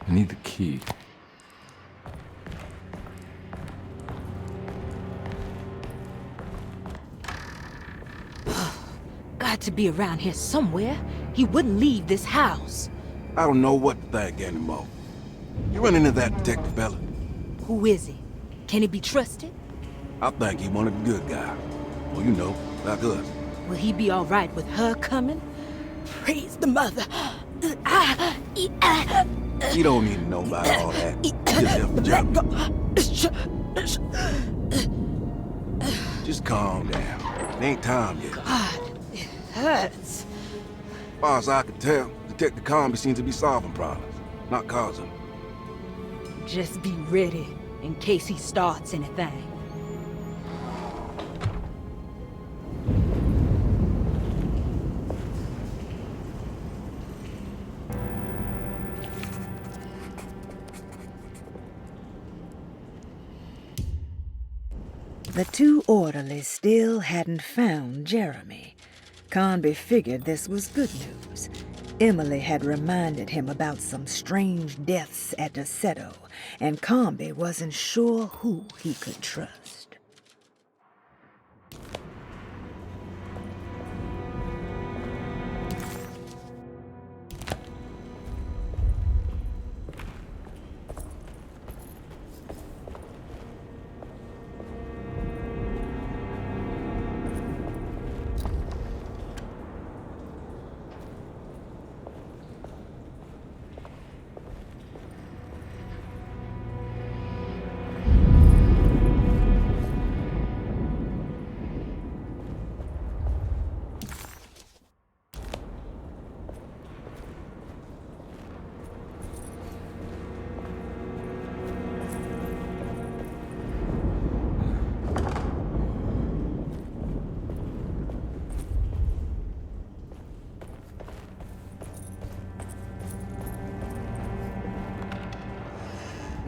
I need the key. Got to be around here somewhere. He wouldn't leave this house. I don't know what to think anymore. You run into that detective fella? Who is he? Can he be trusted? I think he one of the good guys. Well, you know, like us. Will he be all right with her coming? Praise the mother. You don't need to know about all that. Just help Just calm down. It ain't time yet. God, it hurts. As far as I can tell, Detective Carnby seems to be solving problems, not causing them. Just be ready in case he starts anything. The two orderlies still hadn't found Jeremy. Carnby figured this was good news. Emily had reminded him about some strange deaths at Derceto, and Carnby wasn't sure who he could trust.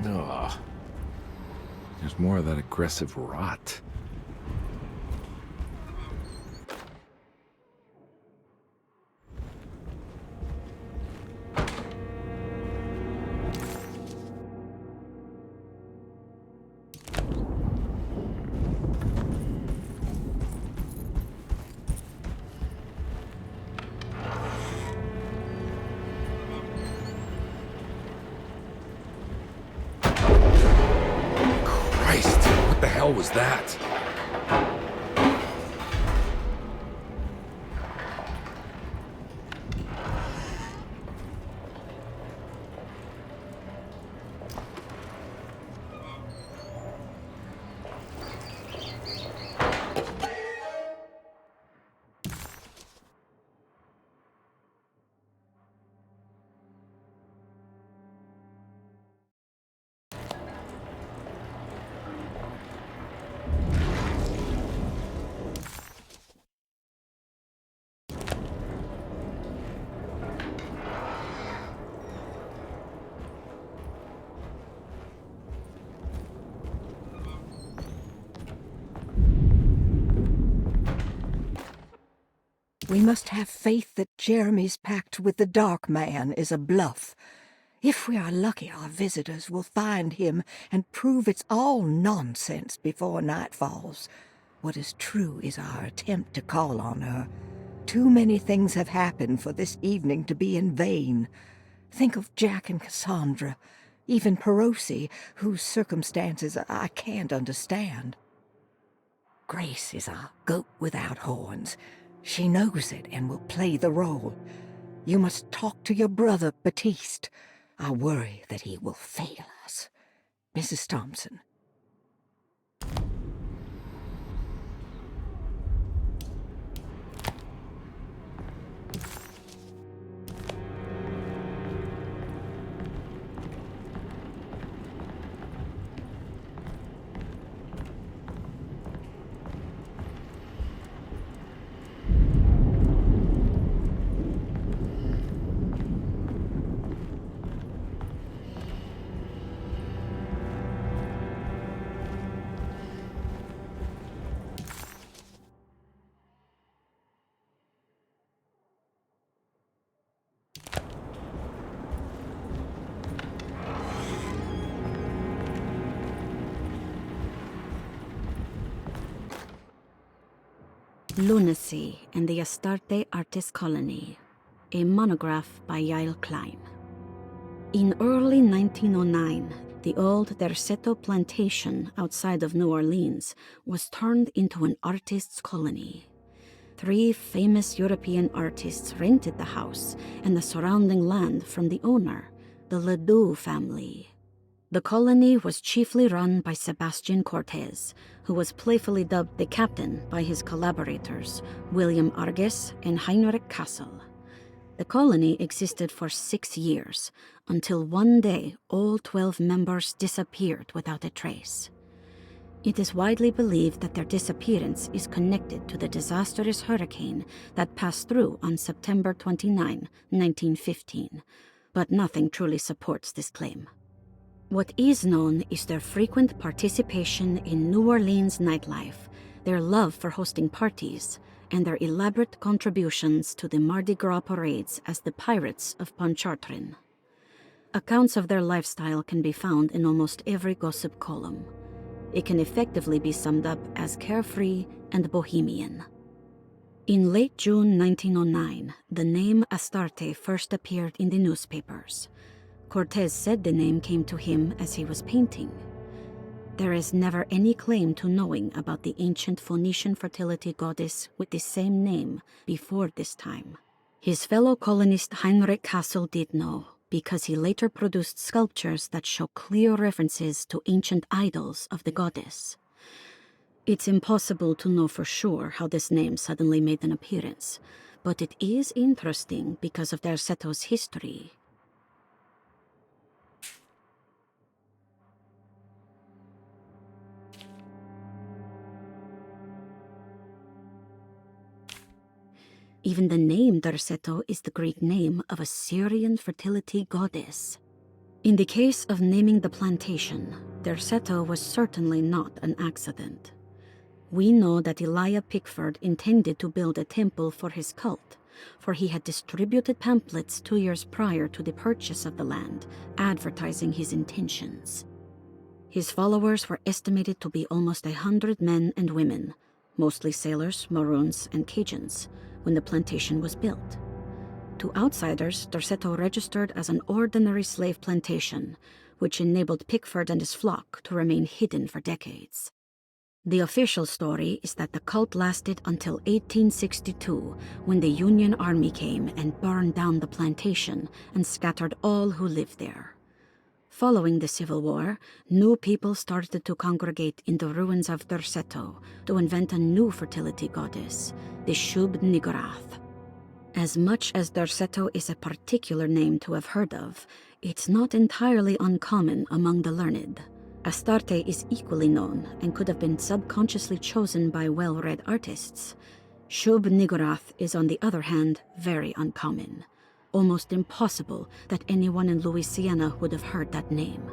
Ugh. There's more of that aggressive rot. What the hell was that? We must have faith that Jeremy's pact with the Dark Man is a bluff. If we are lucky, our visitors will find him and prove it's all nonsense before night falls. What is true is our attempt to call on her. Too many things have happened for this evening to be in vain. Think of Jack and Cassandra, even Perosi, whose circumstances I can't understand. Grace is our goat without horns. She knows it and will play the role. You must talk to your brother, Baptiste. I worry that he will fail us. Mrs. Thompson. Lunacy and the Astarte Artist Colony, a monograph by Yael Klein. In early 1909, the old Derceto plantation outside of New Orleans was turned into an artists' colony. 3 famous European artists rented the house and the surrounding land from the owner, the Ledoux family. The colony was chiefly run by Sebastian Cortez, who was playfully dubbed the captain by his collaborators, William Arges and Heinrich Kassel. The colony existed for 6 years, until one day all 12 members disappeared without a trace. It is widely believed that their disappearance is connected to the disastrous hurricane that passed through on September 29, 1915, but nothing truly supports this claim. What is known is their frequent participation in New Orleans nightlife, their love for hosting parties, and their elaborate contributions to the Mardi Gras parades as the Pirates of Pontchartrain. Accounts of their lifestyle can be found in almost every gossip column. It can effectively be summed up as carefree and bohemian. In late June 1909, the name Astarte first appeared in the newspapers. Cortez said the name came to him as he was painting. There is never any claim to knowing about the ancient Phoenician fertility goddess with the same name before this time. His fellow colonist Heinrich Kassel did know, because he later produced sculptures that show clear references to ancient idols of the goddess. It's impossible to know for sure how this name suddenly made an appearance, but it is interesting because of Derceto's history. Even the name Derceto is the Greek name of a Syrian fertility goddess. In the case of naming the plantation, Derceto was certainly not an accident. We know that Elijah Pickford intended to build a temple for his cult, for he had distributed pamphlets 2 years prior to the purchase of the land, advertising his intentions. His followers were estimated to be almost 100 men and women, mostly sailors, Maroons, and Cajuns, when the plantation was built. To outsiders, Derceto registered as an ordinary slave plantation, which enabled Pickford and his flock to remain hidden for decades. The official story is that the cult lasted until 1862, when the Union Army came and burned down the plantation and scattered all who lived there. Following the Civil War, new people started to congregate in the ruins of Derceto to invent a new fertility goddess, the Shub-Niggurath. As much as Derceto is a particular name to have heard of, it's not entirely uncommon among the learned. Astarte is equally known and could have been subconsciously chosen by well-read artists. Shub-Niggurath is, on the other hand, very uncommon. Almost impossible that anyone in Louisiana would have heard that name.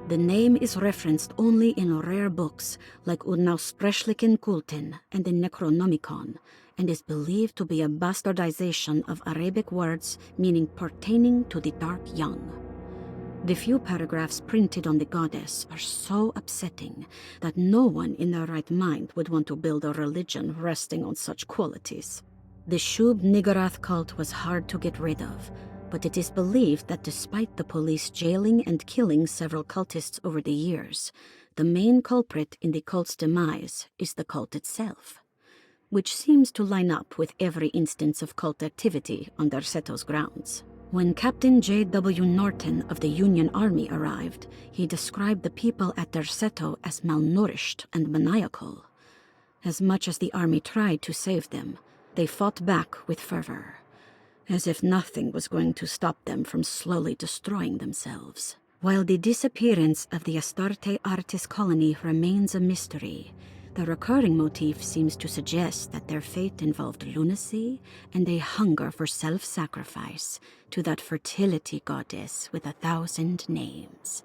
The name is referenced only in rare books like Unaussprechlichen Kulten and the Necronomicon, and is believed to be a bastardization of Arabic words meaning pertaining to the dark young. The few paragraphs printed on the goddess are so upsetting that no one in their right mind would want to build a religion resting on such qualities. The Shub-Niggurath cult was hard to get rid of, but it is believed that despite the police jailing and killing several cultists over the years, the main culprit in the cult's demise is the cult itself, which seems to line up with every instance of cult activity on Derceto's grounds. When Captain J.W. Norton of the Union Army arrived, he described the people at Derceto as malnourished and maniacal. As much as the army tried to save them, they fought back with fervor, as if nothing was going to stop them from slowly destroying themselves. While the disappearance of the Astarte Artist Colony remains a mystery, the recurring motif seems to suggest that their fate involved lunacy and a hunger for self-sacrifice to that fertility goddess with 1,000 names.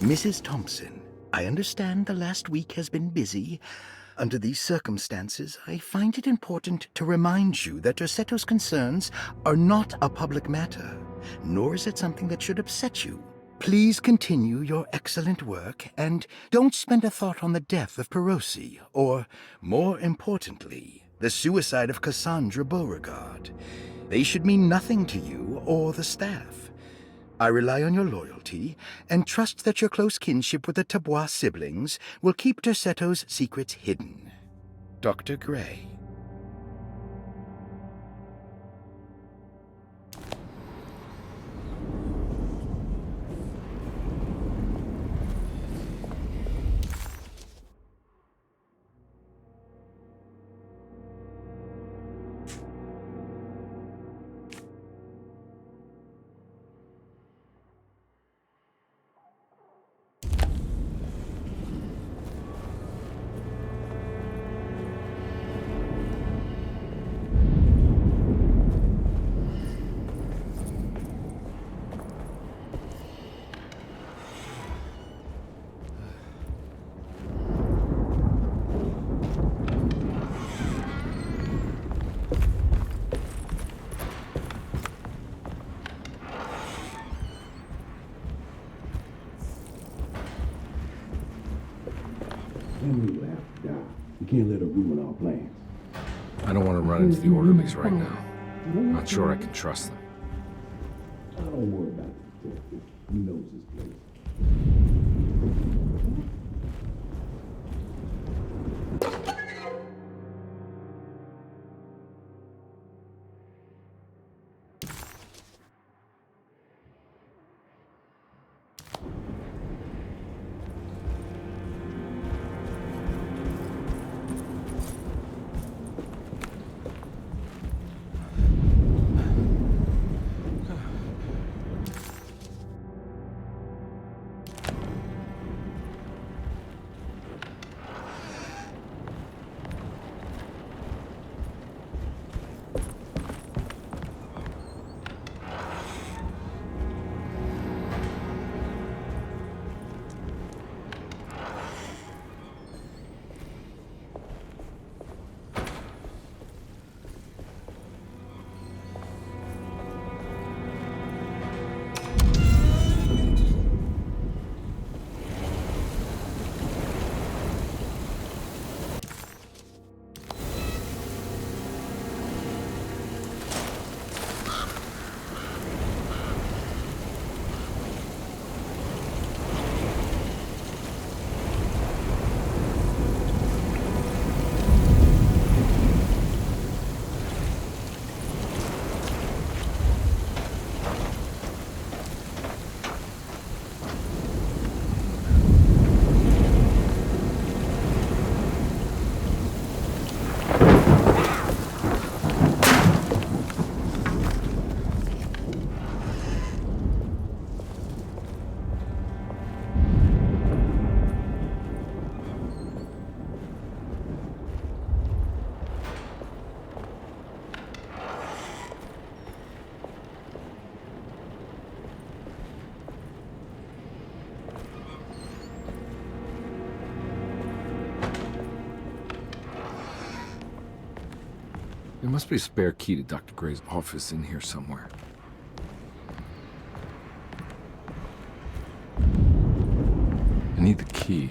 Mrs. Thompson, I understand the last week has been busy. Under these circumstances, I find it important to remind you that Derceto's concerns are not a public matter, nor is it something that should upset you. Please continue your excellent work, and don't spend a thought on the death of Perosi, or, more importantly, the suicide of Cassandra Beauregard. They should mean nothing to you or the staff. I rely on your loyalty, and trust that your close kinship with the Tabois siblings will keep Derceto's secrets hidden. Dr. Gray. Henry left, Doc. You can't let her ruin our plans. I don't want to run into the orderlies right now. I'm not sure I can trust them. Don't worry about the detective. He knows his place. There must be a spare key to Dr. Gray's office in here somewhere. I need the key.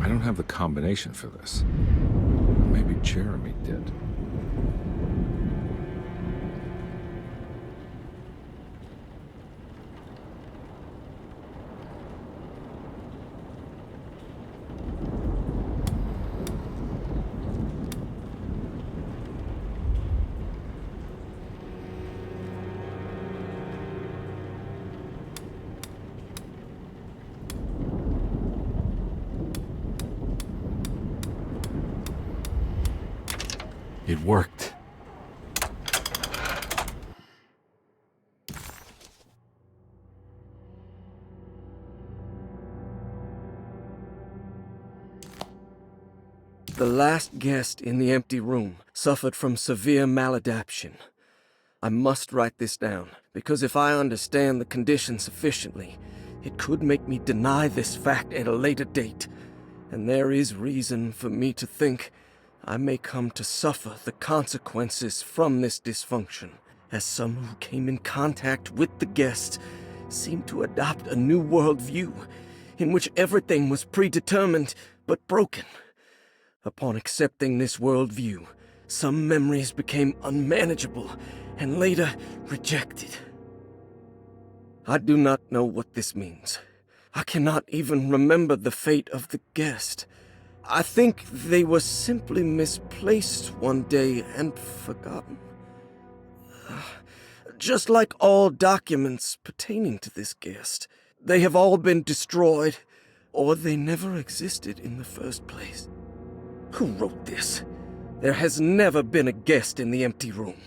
I don't have the combination for this. Maybe Jeremy did. It worked. The last guest in the empty room suffered from severe maladaptation. I must write this down, because if I understand the condition sufficiently, it could make me deny this fact at a later date, and there is reason for me to think I may come to suffer the consequences from this dysfunction, as some who came in contact with the guest seemed to adopt a new worldview in which everything was predetermined but broken. Upon accepting this worldview, some memories became unmanageable and later rejected. I do not know what this means. I cannot even remember the fate of the guest. I think they were simply misplaced one day and forgotten. Just like all documents pertaining to this guest, they have all been destroyed, or they never existed in the first place. Who wrote this? There has never been a guest in the empty room.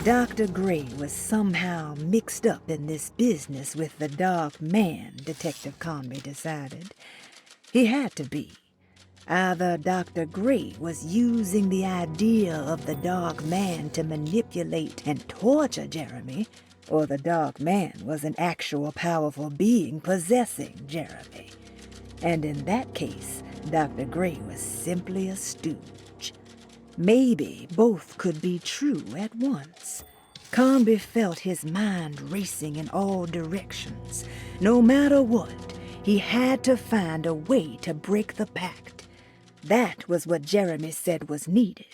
Dr. Gray was somehow mixed up in this business with the Dark Man, Detective Carnby decided. He had to be. Either Dr. Gray was using the idea of the Dark Man to manipulate and torture Jeremy, or the Dark Man was an actual powerful being possessing Jeremy. And in that case, Dr. Gray was simply a stooge. Maybe both could be true at once. Carnby felt his mind racing in all directions. No matter what, he had to find a way to break the pact. That was what Jeremy said was needed.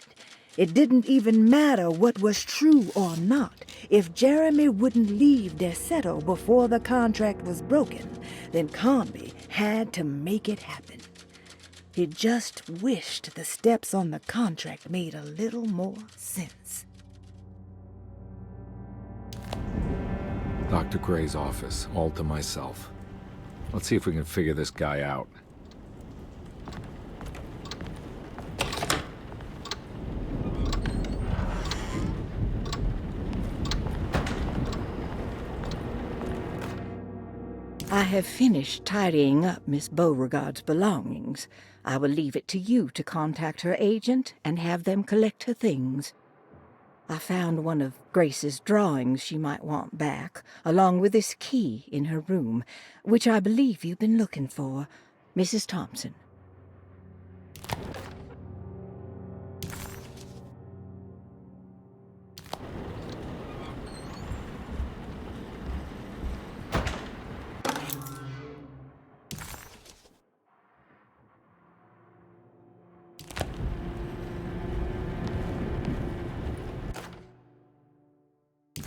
It didn't even matter what was true or not. If Jeremy wouldn't leave Derceto before the contract was broken, then Carnby had to make it happen. He just wished the steps on the contract made a little more sense. Dr. Gray's office, all to myself. Let's see if we can figure this guy out. I have finished tidying up Miss Beauregard's belongings. I will leave it to you to contact her agent and have them collect her things. I found one of Grace's drawings she might want back, along with this key in her room, which I believe you've been looking for. Mrs. Thompson.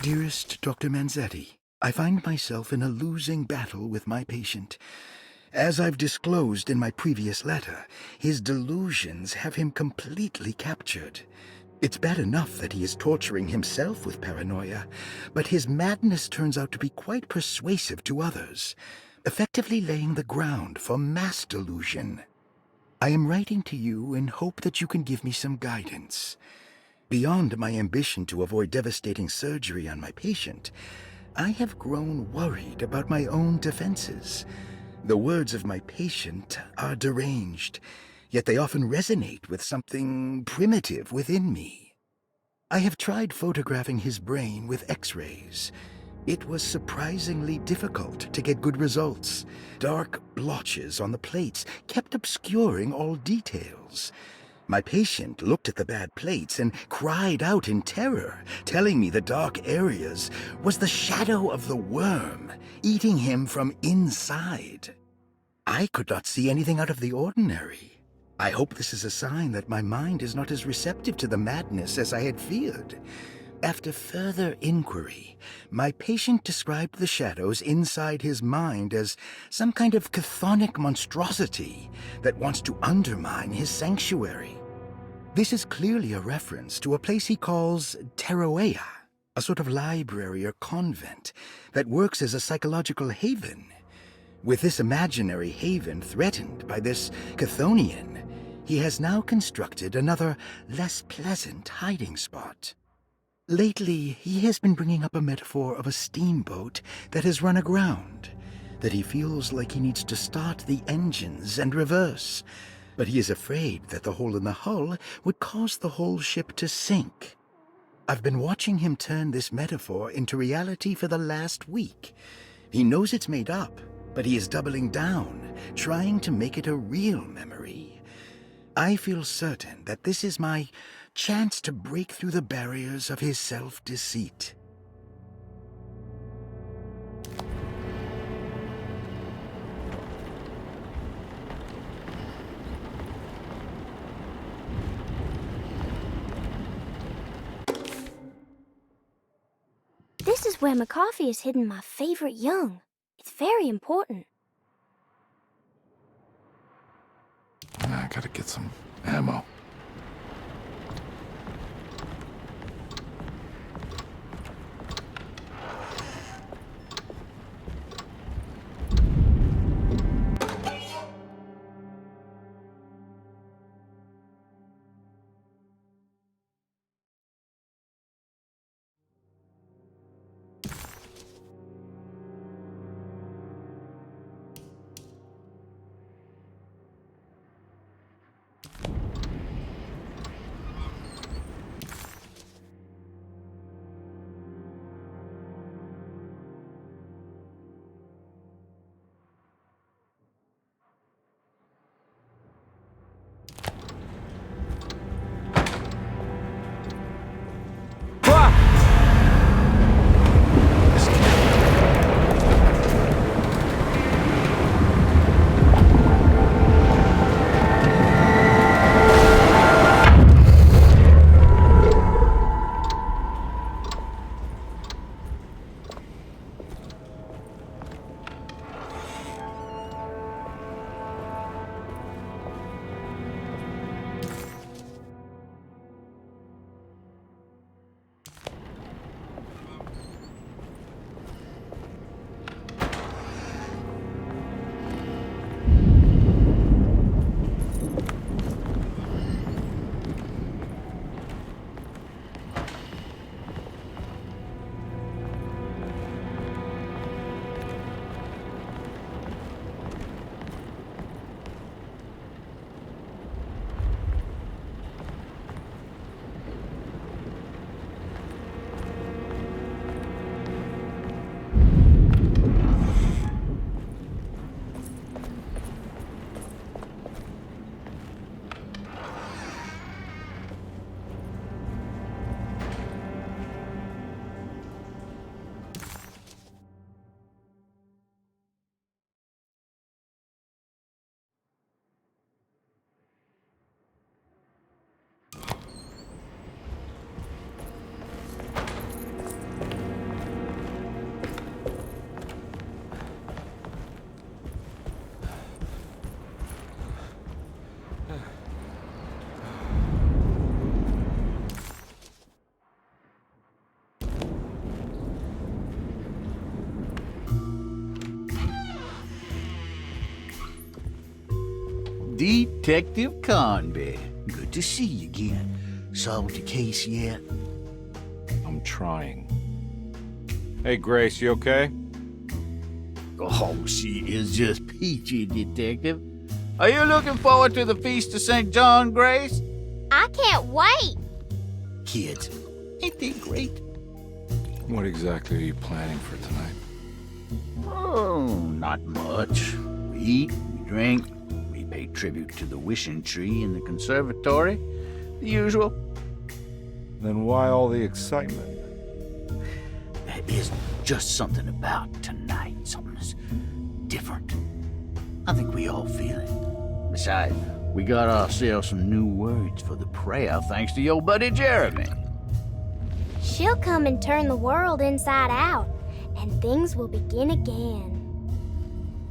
Dearest Dr. Manzetti, I find myself in a losing battle with my patient. As I've disclosed in my previous letter, his delusions have him completely captured. It's bad enough that he is torturing himself with paranoia, but his madness turns out to be quite persuasive to others, effectively laying the ground for mass delusion. I am writing to you in hope that you can give me some guidance. Beyond my ambition to avoid devastating surgery on my patient, I have grown worried about my own defenses. The words of my patient are deranged, yet they often resonate with something primitive within me. I have tried photographing his brain with X-rays. It was surprisingly difficult to get good results. Dark blotches on the plates kept obscuring all details. My patient looked at the bad plates and cried out in terror, telling me the dark areas was the shadow of the worm, eating him from inside. I could not see anything out of the ordinary. I hope this is a sign that my mind is not as receptive to the madness as I had feared. After further inquiry, my patient described the shadows inside his mind as some kind of chthonic monstrosity that wants to undermine his sanctuary. This is clearly a reference to a place he calls Teroea, a sort of library or convent that works as a psychological haven. With this imaginary haven threatened by this Chthonian, he has now constructed another, less pleasant hiding spot. Lately, he has been bringing up a metaphor of a steamboat that has run aground, that he feels like he needs to start the engines and reverse, but he is afraid that the hole in the hull would cause the whole ship to sink. I've been watching him turn this metaphor into reality for the last week. He knows it's made up, but he is doubling down, trying to make it a real memory. I feel certain that this is my chance to break through the barriers of his self-deceit. This is where McCarthy has hidden my favorite young. It's very important. I gotta get some ammo. Detective Carnby. Good to see you again. Solved your case yet? I'm trying. Hey, Grace, you okay? Oh, she is just peachy, Detective. Are you looking forward to the Feast of St. John, Grace? I can't wait. Kids, ain't they great? What exactly are you planning for tonight? Oh, not much. We eat, we drink, we pay tribute to the wishing tree in the conservatory. The usual. Then why all the excitement? There is just something about tonight. Something's different. I think we all feel it. Besides, we got ourselves some new words for the prayer thanks to your buddy Jeremy. She'll come and turn the world inside out, and things will begin again.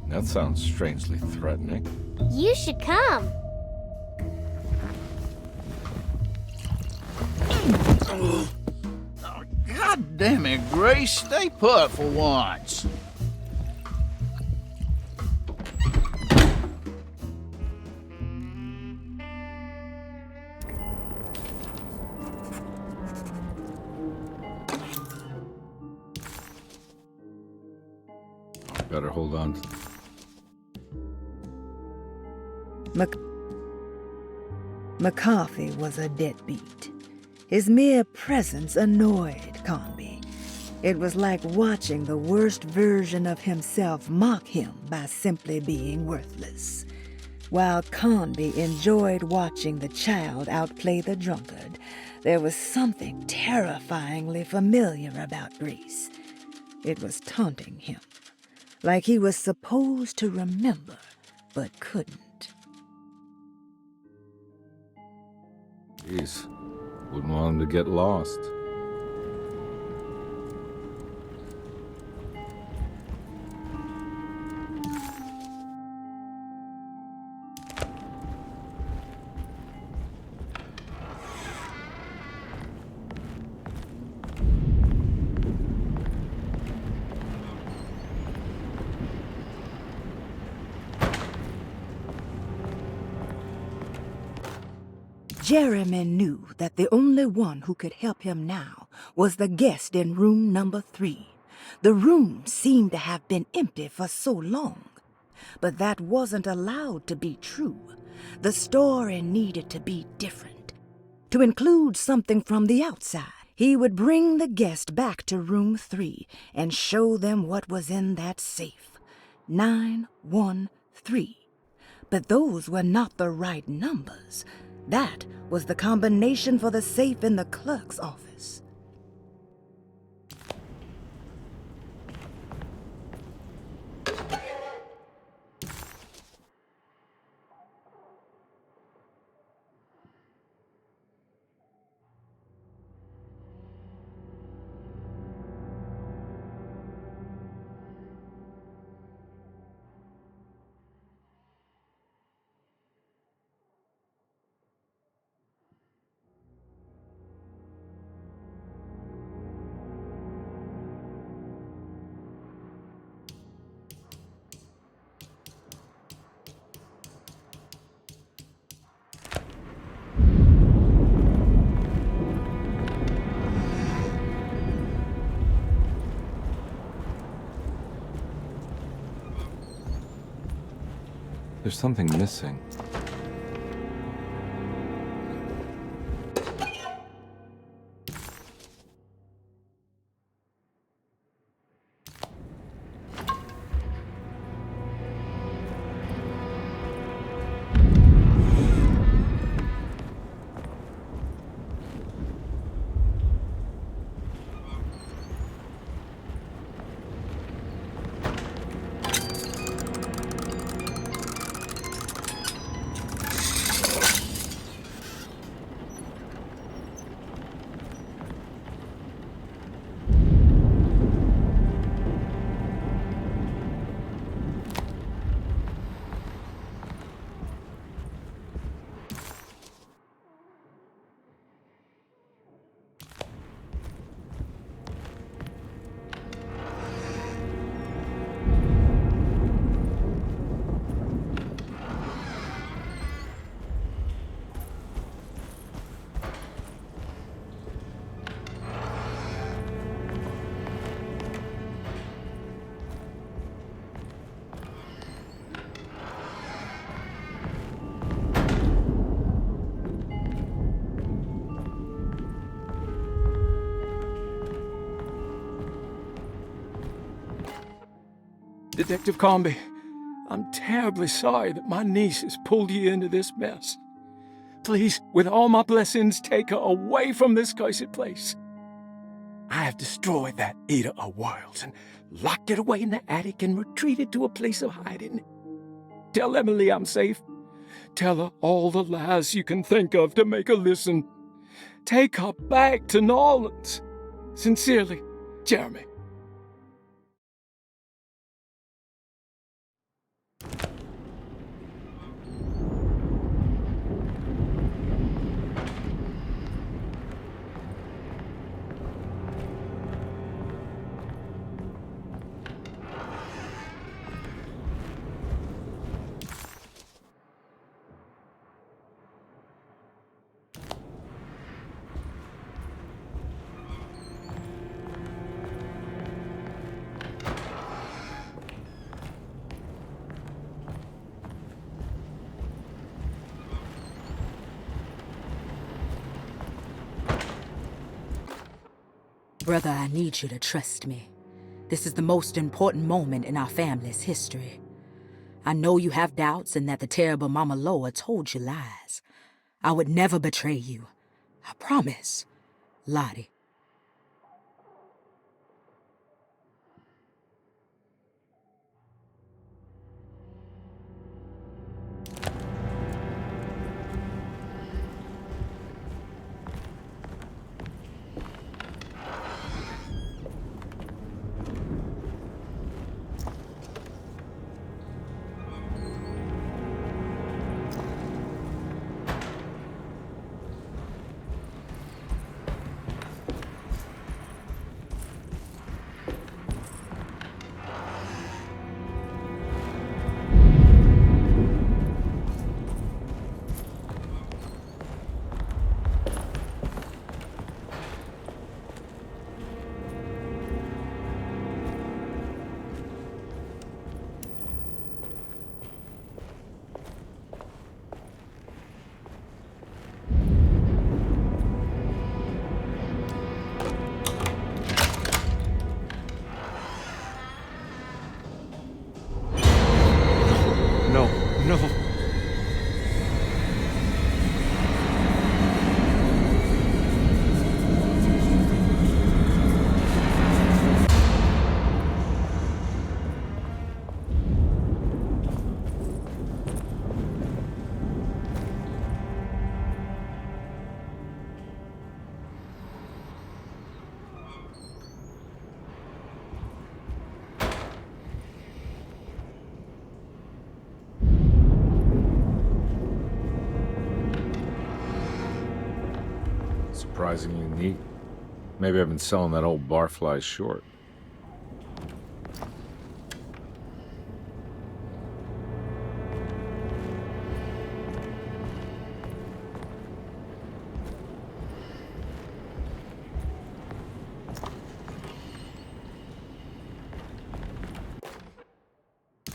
That sounds strangely threatening. You should come. Oh, God damn it, Grace. Stay put for once. Better hold on to... McCarthy was a deadbeat. His mere presence annoyed Carnby. It was like watching the worst version of himself mock him by simply being worthless. While Carnby enjoyed watching the child outplay the drunkard, there was something terrifyingly familiar about Grace. It was taunting him, like he was supposed to remember, but couldn't. Jeez, wouldn't want him to get lost. Jeremy knew that the only one who could help him now was the guest in room number 3. The room seemed to have been empty for so long. But that wasn't allowed to be true. The story needed to be different. To include something from the outside, he would bring the guest back to room 3 and show them what was in that safe. 913. But those were not the right numbers. That was the combination for the safe in the clerk's office. There's something missing. Detective Carnby, I'm terribly sorry that my niece has pulled you into this mess. Please, with all my blessings, take her away from this cursed place. I have destroyed that Eater of Worlds and locked it away in the attic and retreated to a place of hiding. Tell Emily I'm safe. Tell her all the lies you can think of to make her listen. Take her back to New Orleans. Sincerely, Jeremy. Brother, I need you to trust me. This is the most important moment in our family's history. I know you have doubts and that the terrible Mama Loa told you lies. I would never betray you. I promise. Lottie. No. Surprisingly neat. Maybe I've been selling that old barfly short.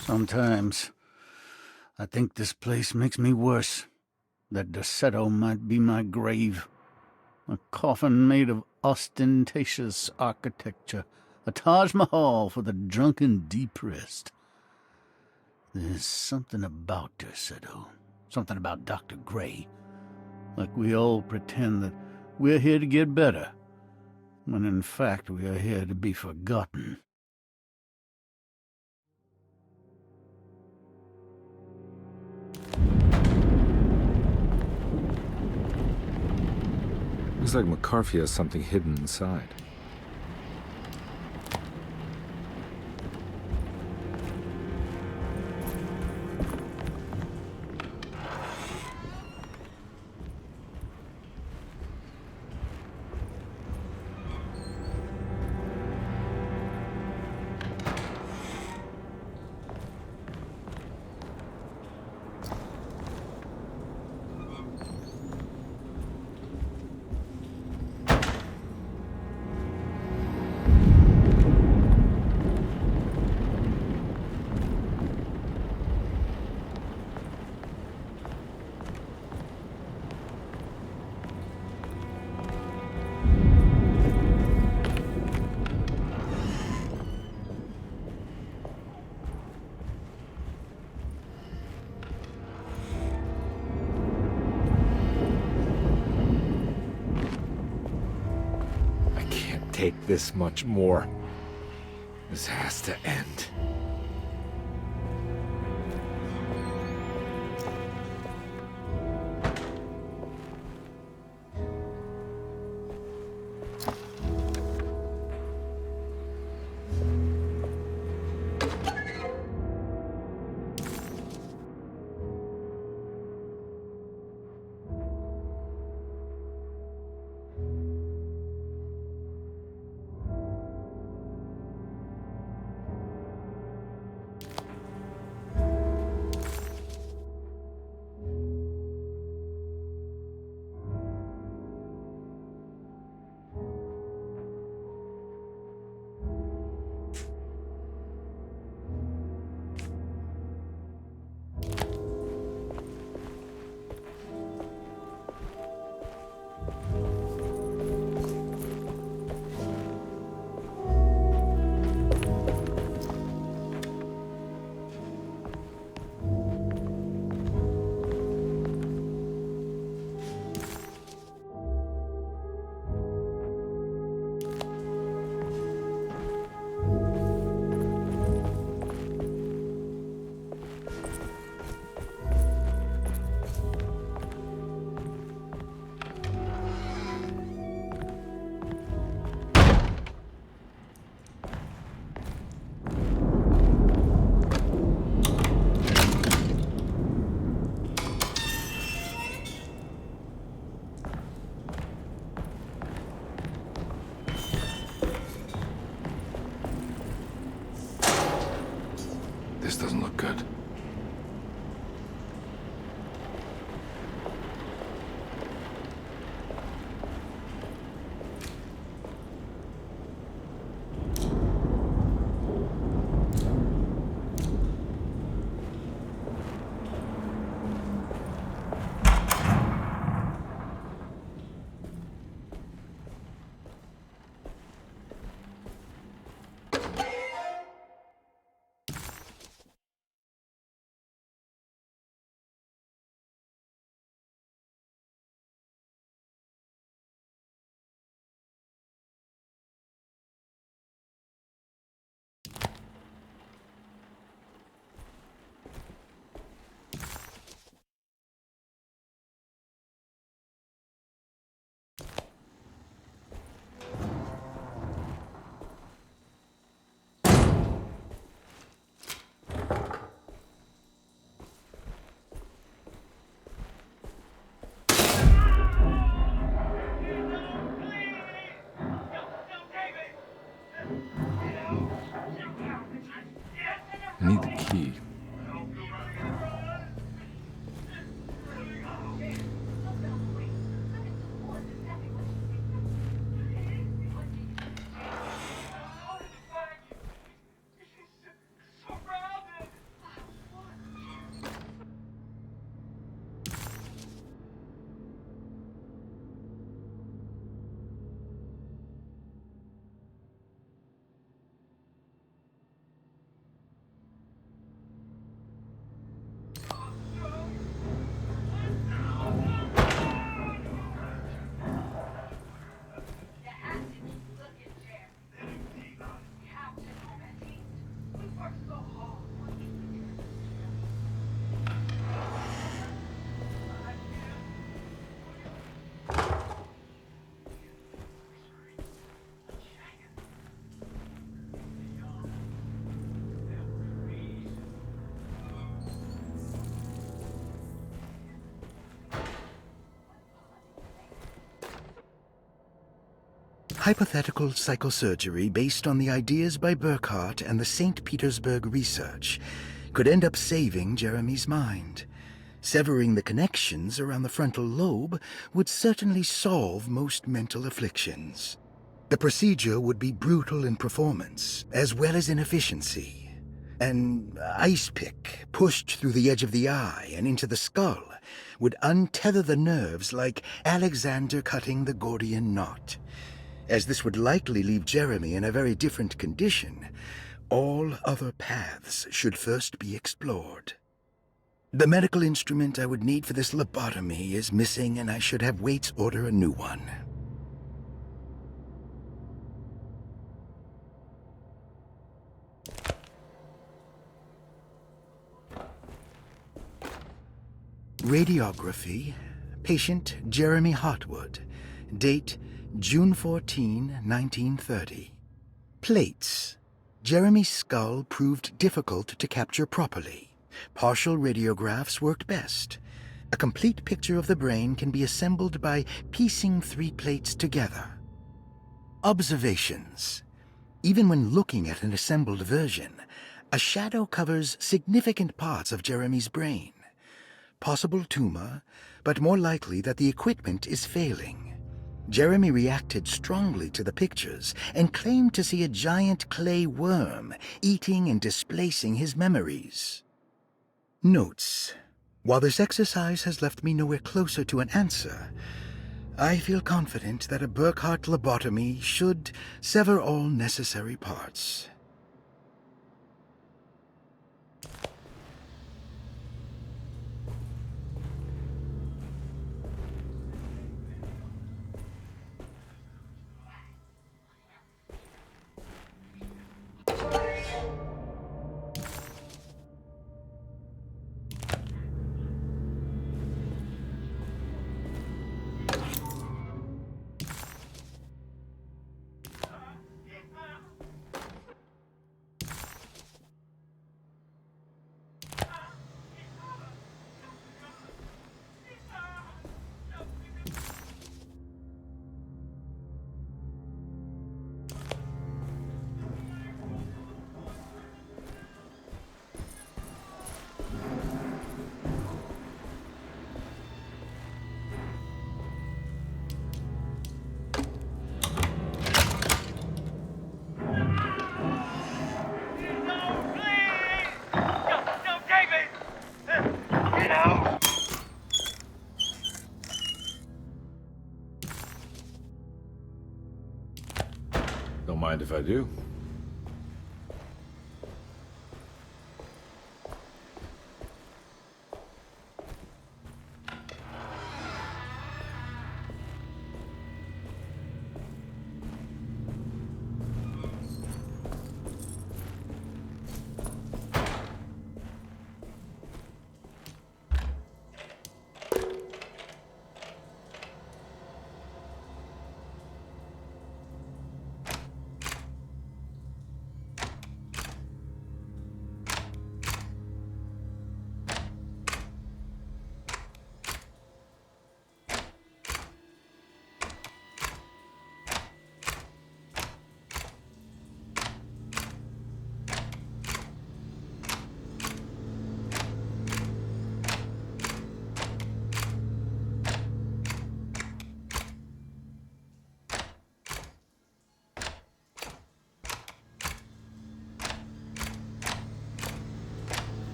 Sometimes I think this place makes me worse. That Derceto might be my grave. A coffin made of ostentatious architecture. A Taj Mahal for the drunken depressed. There's something about Derceto. Something about Dr. Gray. Like we all pretend that we're here to get better, when in fact we are here to be forgotten. Looks like McCarthy has something hidden inside. take this much more. This has to end. This doesn't look good. I need the key. Hypothetical psychosurgery based on the ideas by Burckhardt and the St. Petersburg research could end up saving Jeremy's mind. Severing the connections around the frontal lobe would certainly solve most mental afflictions. The procedure would be brutal in performance, as well as in efficiency. An ice pick pushed through the edge of the eye and into the skull would untether the nerves like Alexander cutting the Gordian knot. As this would likely leave Jeremy in a very different condition, all other paths should first be explored. The medical instrument I would need for this lobotomy is missing, and I should have Waits order a new one. Radiography. Patient Jeremy Hartwood. Date June 14, 1930. Plates. Jeremy's skull proved difficult to capture properly. Partial radiographs worked best. A complete picture of the brain can be assembled by piecing 3 plates together. Observations. Even when looking at an assembled version, a shadow covers significant parts of Jeremy's brain. Possible tumor, but more likely that the equipment is failing. Jeremy reacted strongly to the pictures and claimed to see a giant clay worm eating and displacing his memories. Notes. While this exercise has left me nowhere closer to an answer, I feel confident that a Burkhart lobotomy should sever all necessary parts. Don't mind if I do.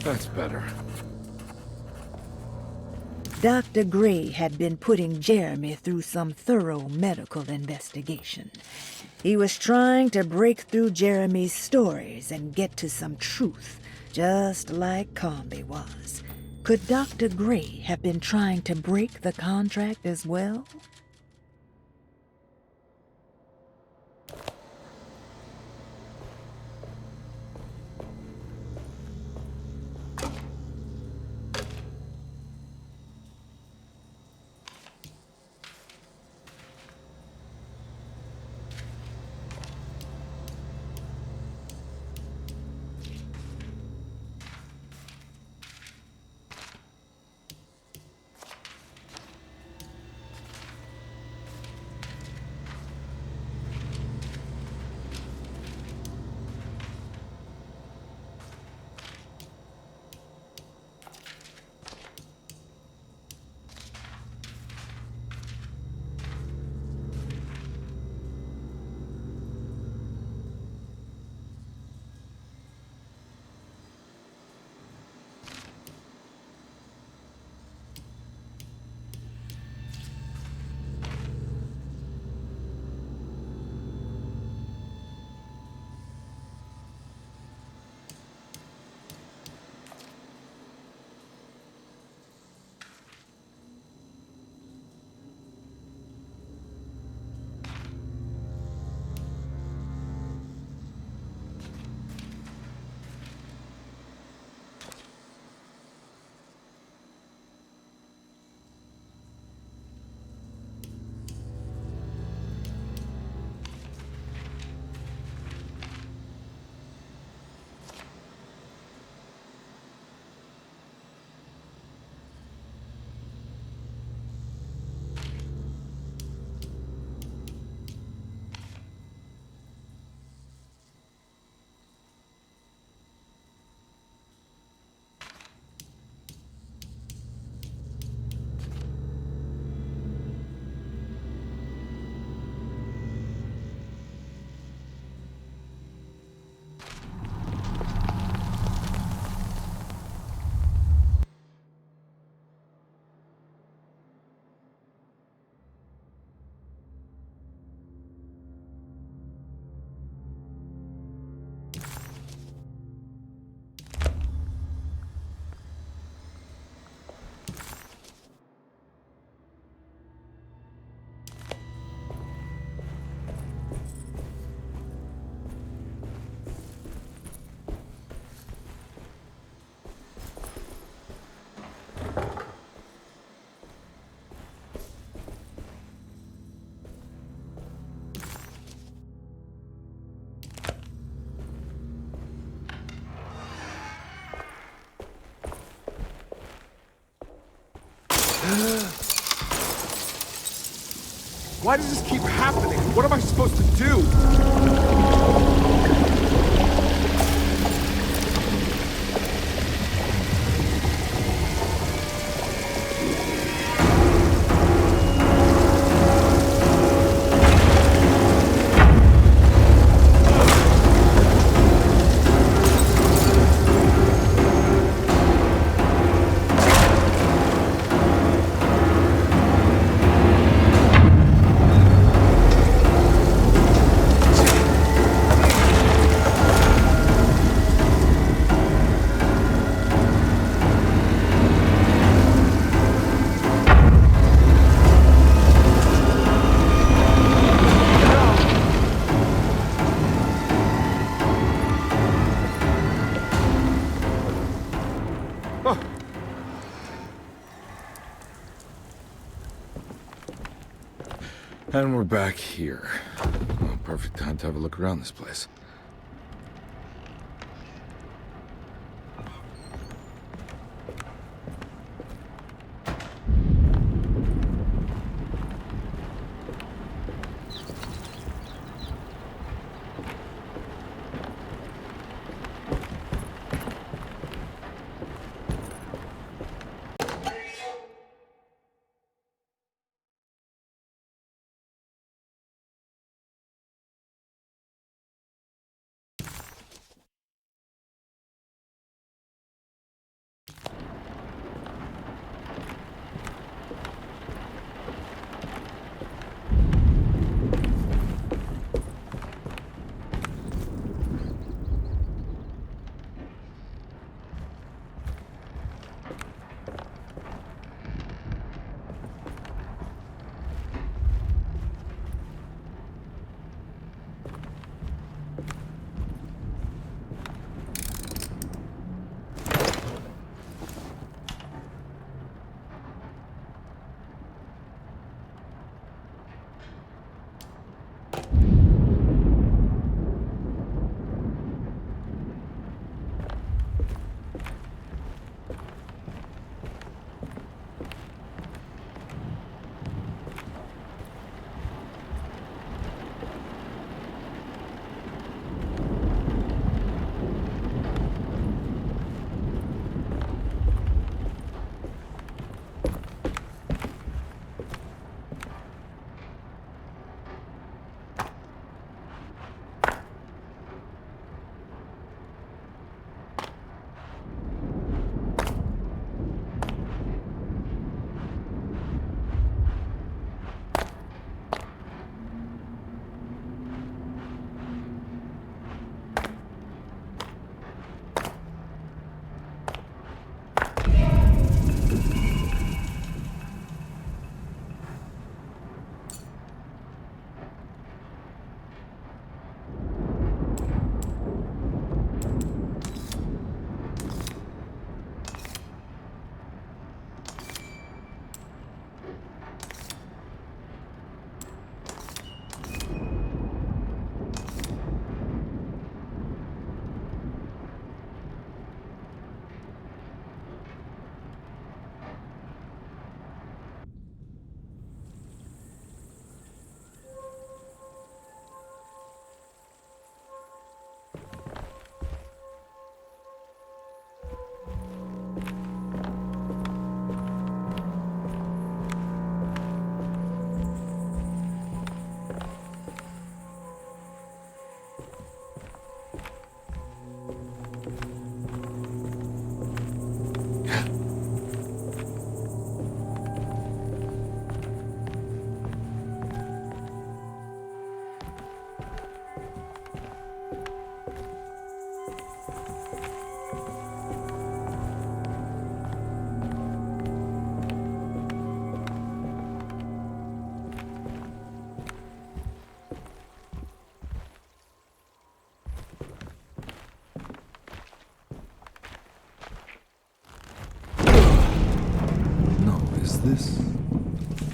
That's better. Dr. Gray had been putting Jeremy through some thorough medical investigation. He was trying to break through Jeremy's stories and get to some truth, just like Carnby was. Could Dr. Gray have been trying to break the contract as well? Why does this keep happening? What am I supposed to do? And we're back here. Well, perfect time to have a look around this place.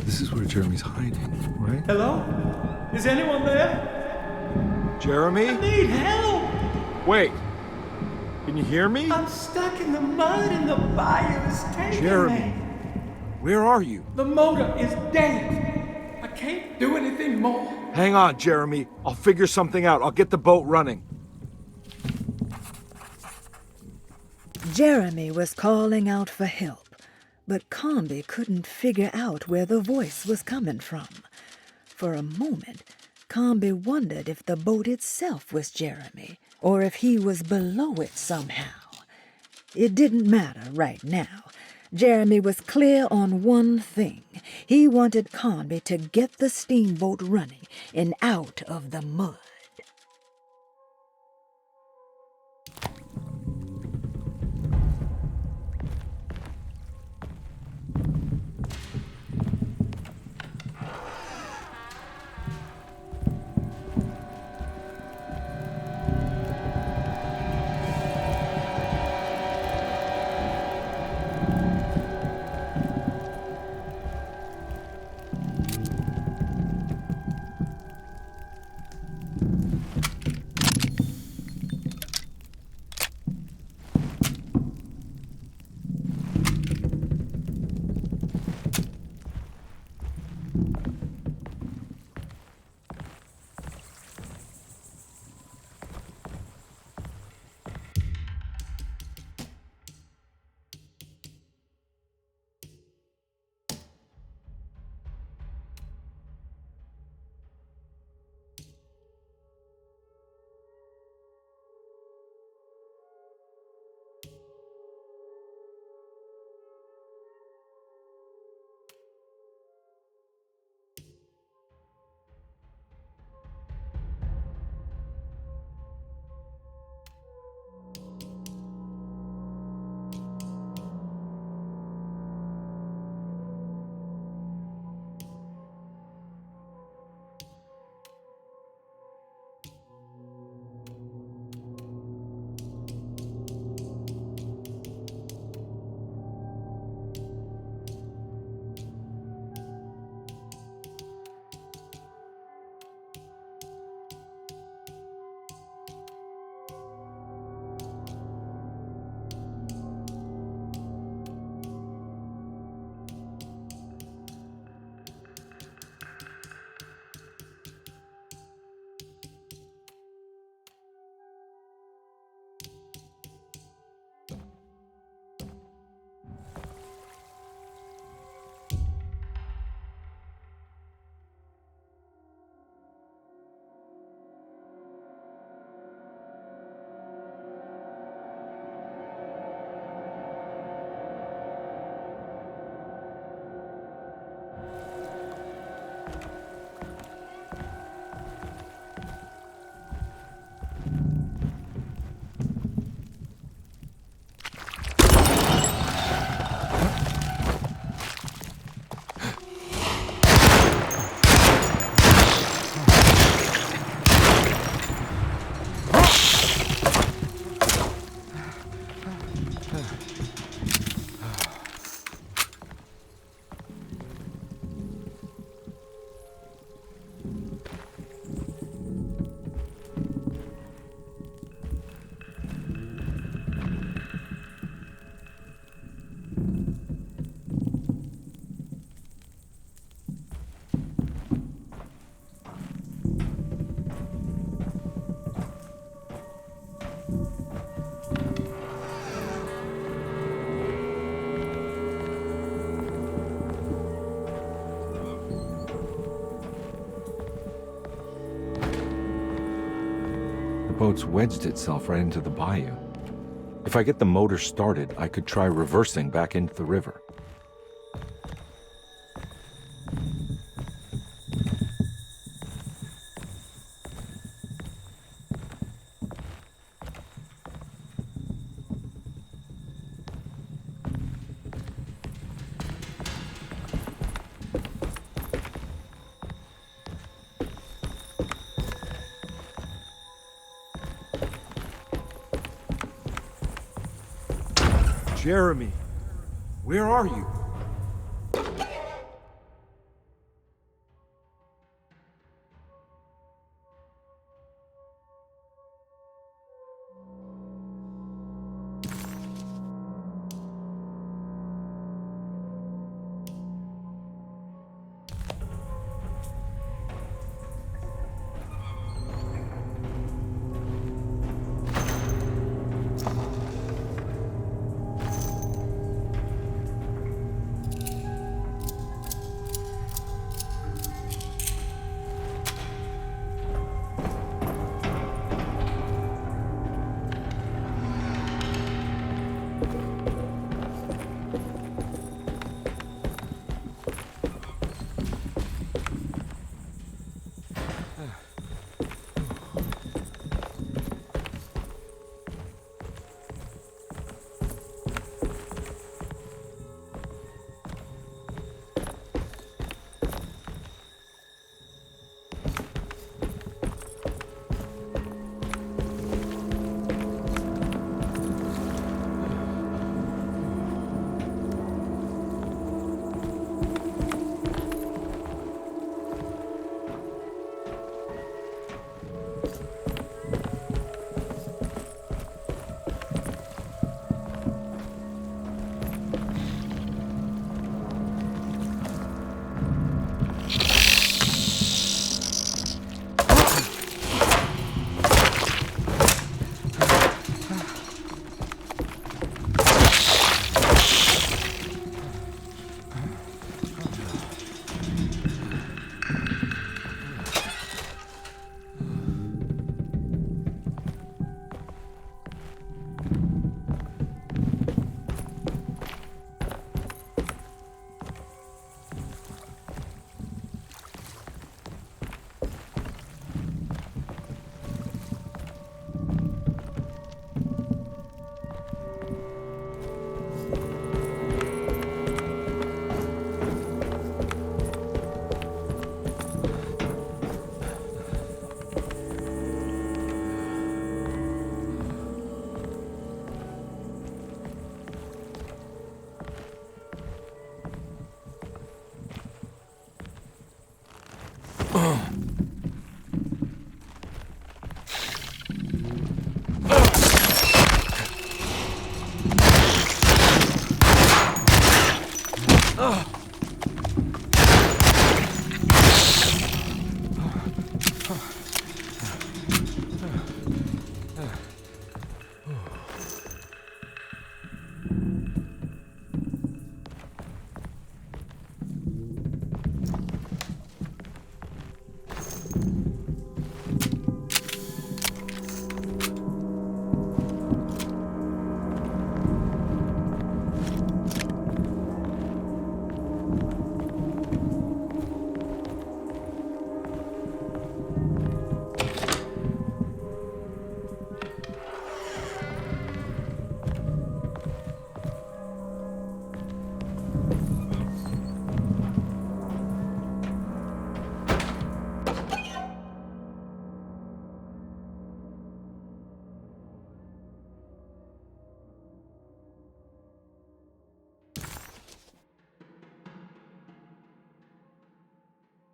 This is where Jeremy's hiding, right? Hello? Is anyone there? Jeremy? I need help! Wait. Can you hear me? I'm stuck in the mud and the fire is taking Jeremy, me. where are you? The motor is dead. I can't do anything anything more? Hang on, Jeremy. I'll figure something out. I'll get the boat running. Jeremy was calling out for help, but Carnby couldn't figure out where the voice was coming from. For a moment, Carnby wondered if the boat itself was Jeremy, or if he was below it somehow. It didn't matter right now. Jeremy was clear on one thing. He wanted Carnby to get the steamboat running and out of the mud. The boat's wedged itself right into the bayou. If I get the motor started, I could try reversing back into the river. Jeremy, where are you?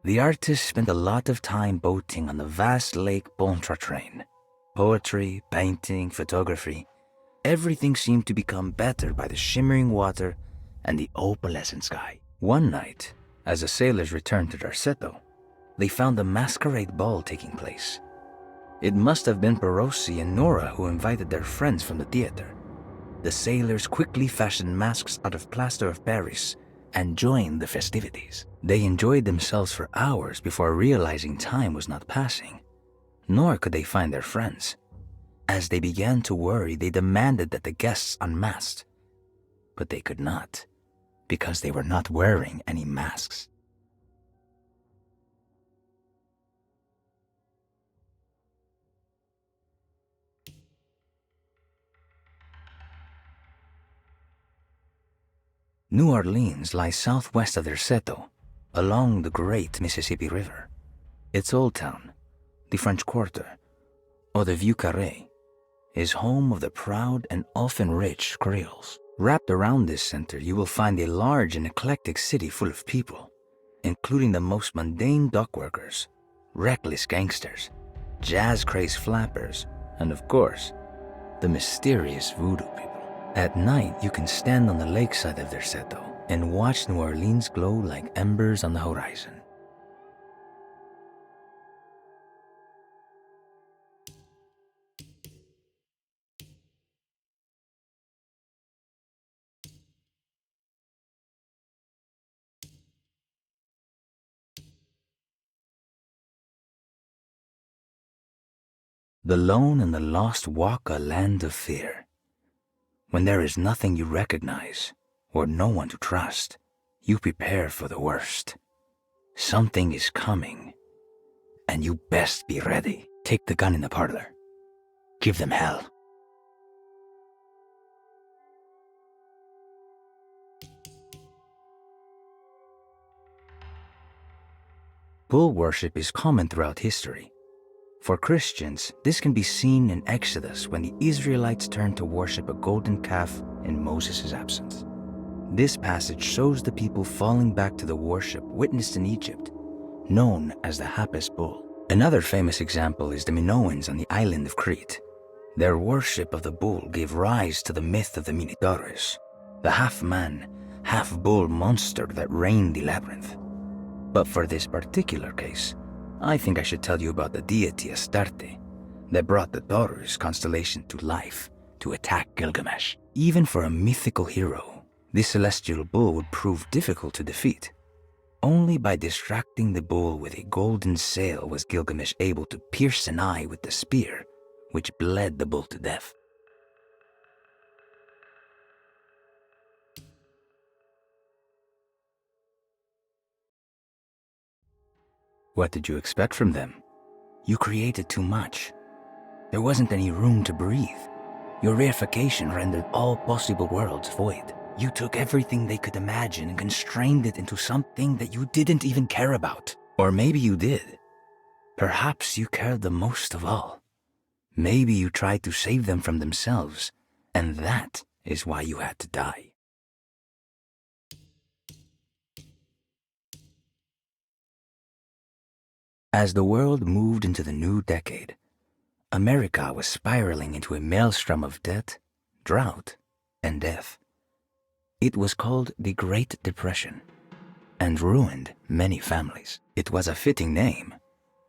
The artist spent a lot of time boating on the vast Lake Pontchartrain. Poetry, painting, photography, everything seemed to become better by the shimmering water and the opalescent sky. One night, as the sailors returned to Derceto, they found a masquerade ball taking place. It must have been Perosi and Nora who invited their friends from the theater. The sailors quickly fashioned masks out of plaster of Paris and joined the festivities. They enjoyed themselves for hours before realizing time was not passing, nor could they find their friends. As they began to worry, they demanded that the guests unmasked, but they could not, because they were not wearing any masks. New Orleans lies southwest of Derceto, along the great Mississippi River. Its old town, the French Quarter, or the Vieux Carré, is home of the proud and often rich Creoles. Wrapped around this center, you will find a large and eclectic city full of people, including the most mundane dock workers, reckless gangsters, jazz-crazed flappers, and of course, the mysterious voodoo people. At night, you can stand on the lakeside of Derceto and watch New Orleans glow like embers on the horizon. The lone and the lost walk a land of fear. When there is nothing you recognize or no one to trust, you prepare for the worst. Something is coming, and you best be ready. Take the gun in the parlor. Give them hell. Bull worship is common throughout history. For Christians, this can be seen in Exodus when the Israelites turned to worship a golden calf in Moses' absence. This passage shows the people falling back to the worship witnessed in Egypt, known as the Hapis bull. Another famous example is the Minoans on the island of Crete. Their worship of the bull gave rise to the myth of the Minotaurus, the half-man, half-bull monster that reigned the labyrinth. But for this particular case, I think I should tell you about the deity Astarte that brought the Taurus constellation to life to attack Gilgamesh. Even for a mythical hero, this celestial bull would prove difficult to defeat. Only by distracting the bull with a golden sail was Gilgamesh able to pierce an eye with the spear, which bled the bull to death. What did you expect from them? You created too much. There wasn't any room to breathe. Your reification rendered all possible worlds void. You took everything they could imagine and constrained it into something that you didn't even care about. Or maybe you did. Perhaps you cared the most of all. Maybe you tried to save them from themselves, and that is why you had to die. As the world moved into the new decade, America was spiraling into a maelstrom of debt, drought, and death. It was called the Great Depression, and ruined many families. It was a fitting name,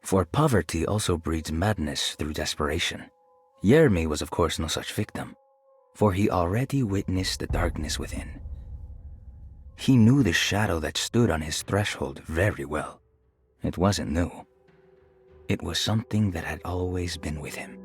for poverty also breeds madness through desperation. Jeremy was of course no such victim, for he already witnessed the darkness within. He knew the shadow that stood on his threshold very well. It wasn't new. It was something that had always been with him.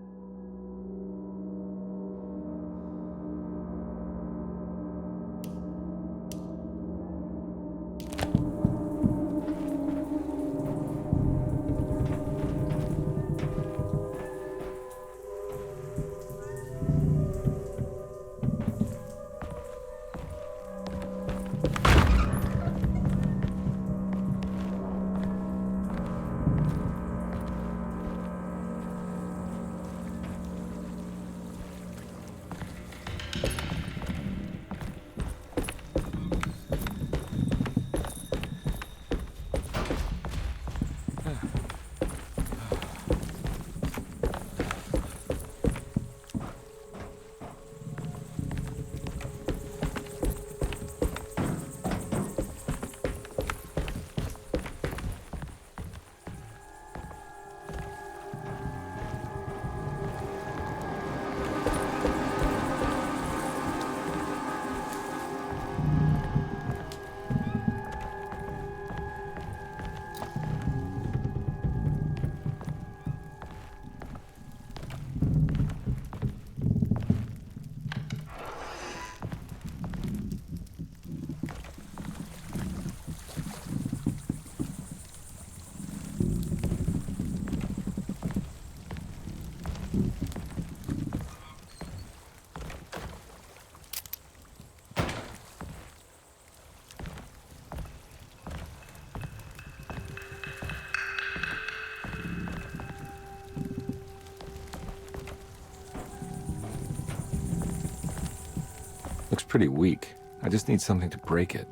Looks pretty weak. I just need something to break it.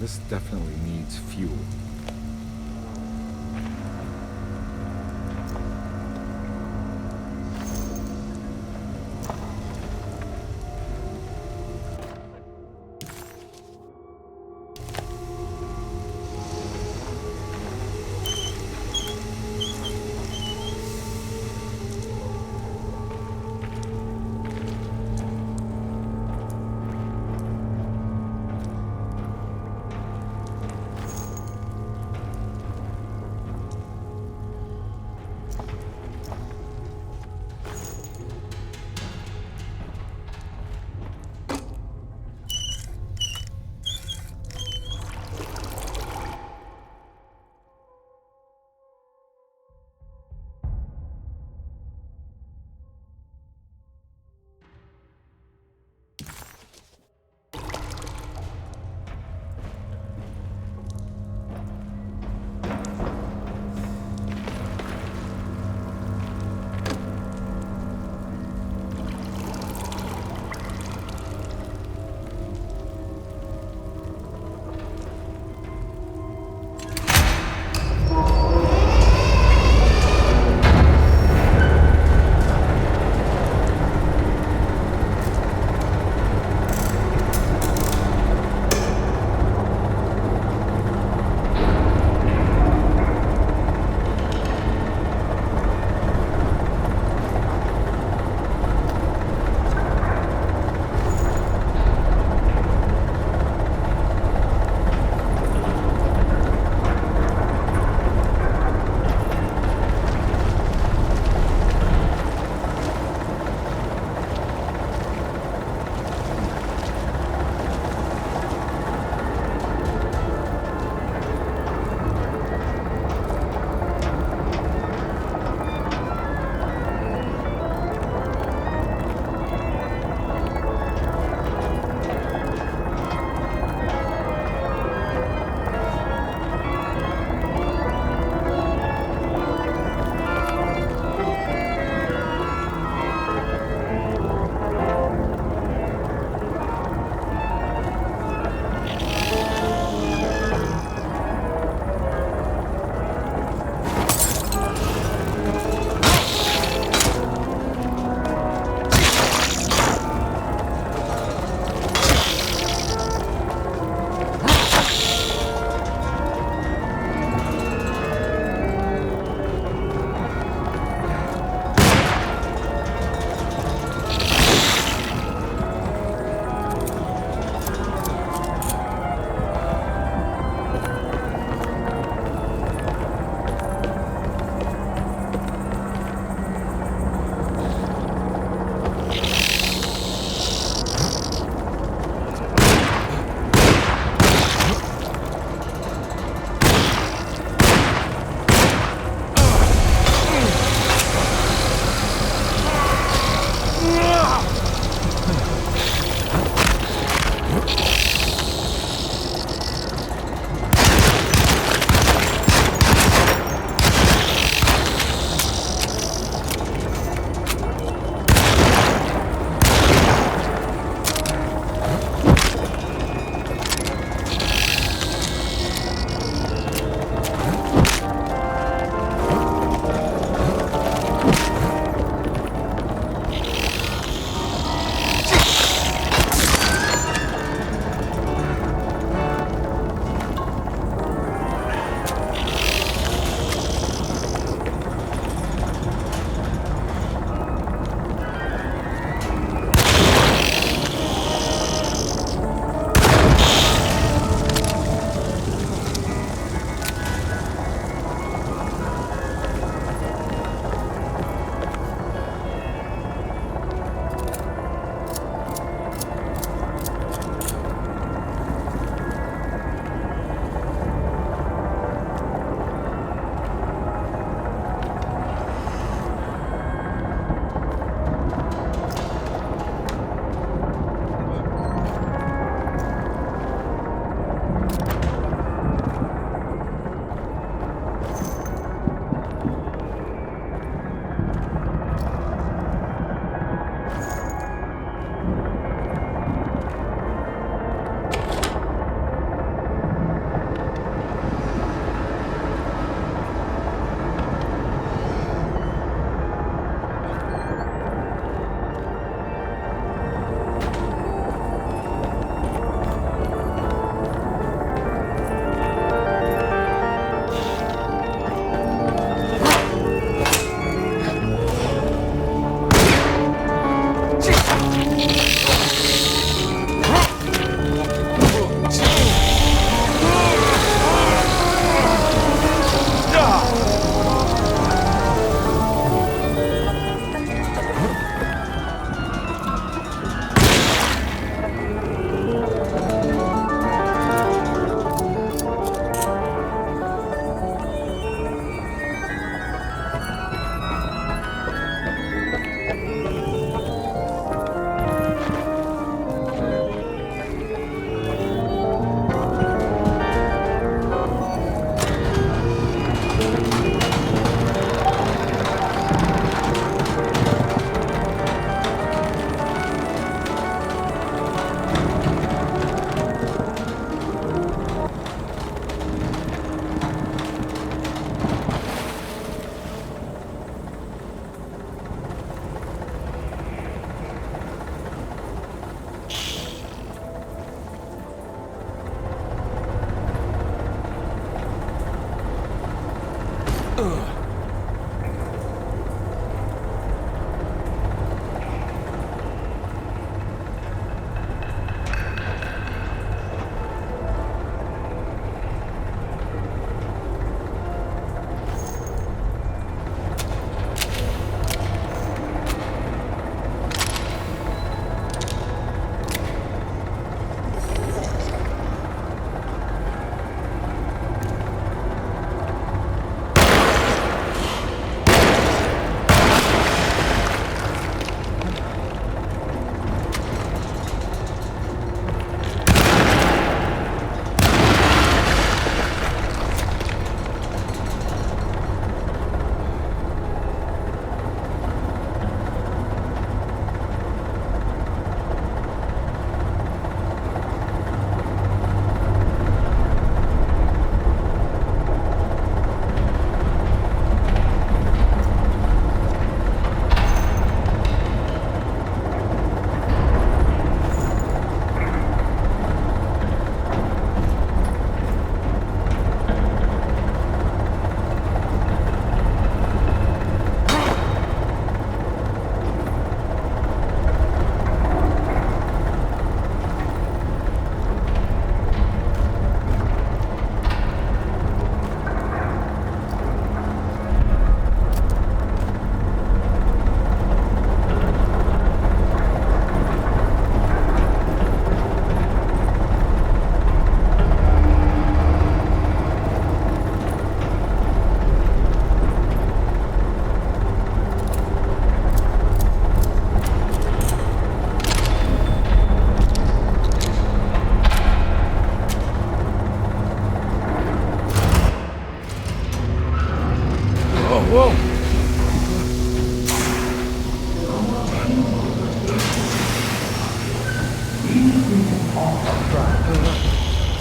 This definitely needs fuel.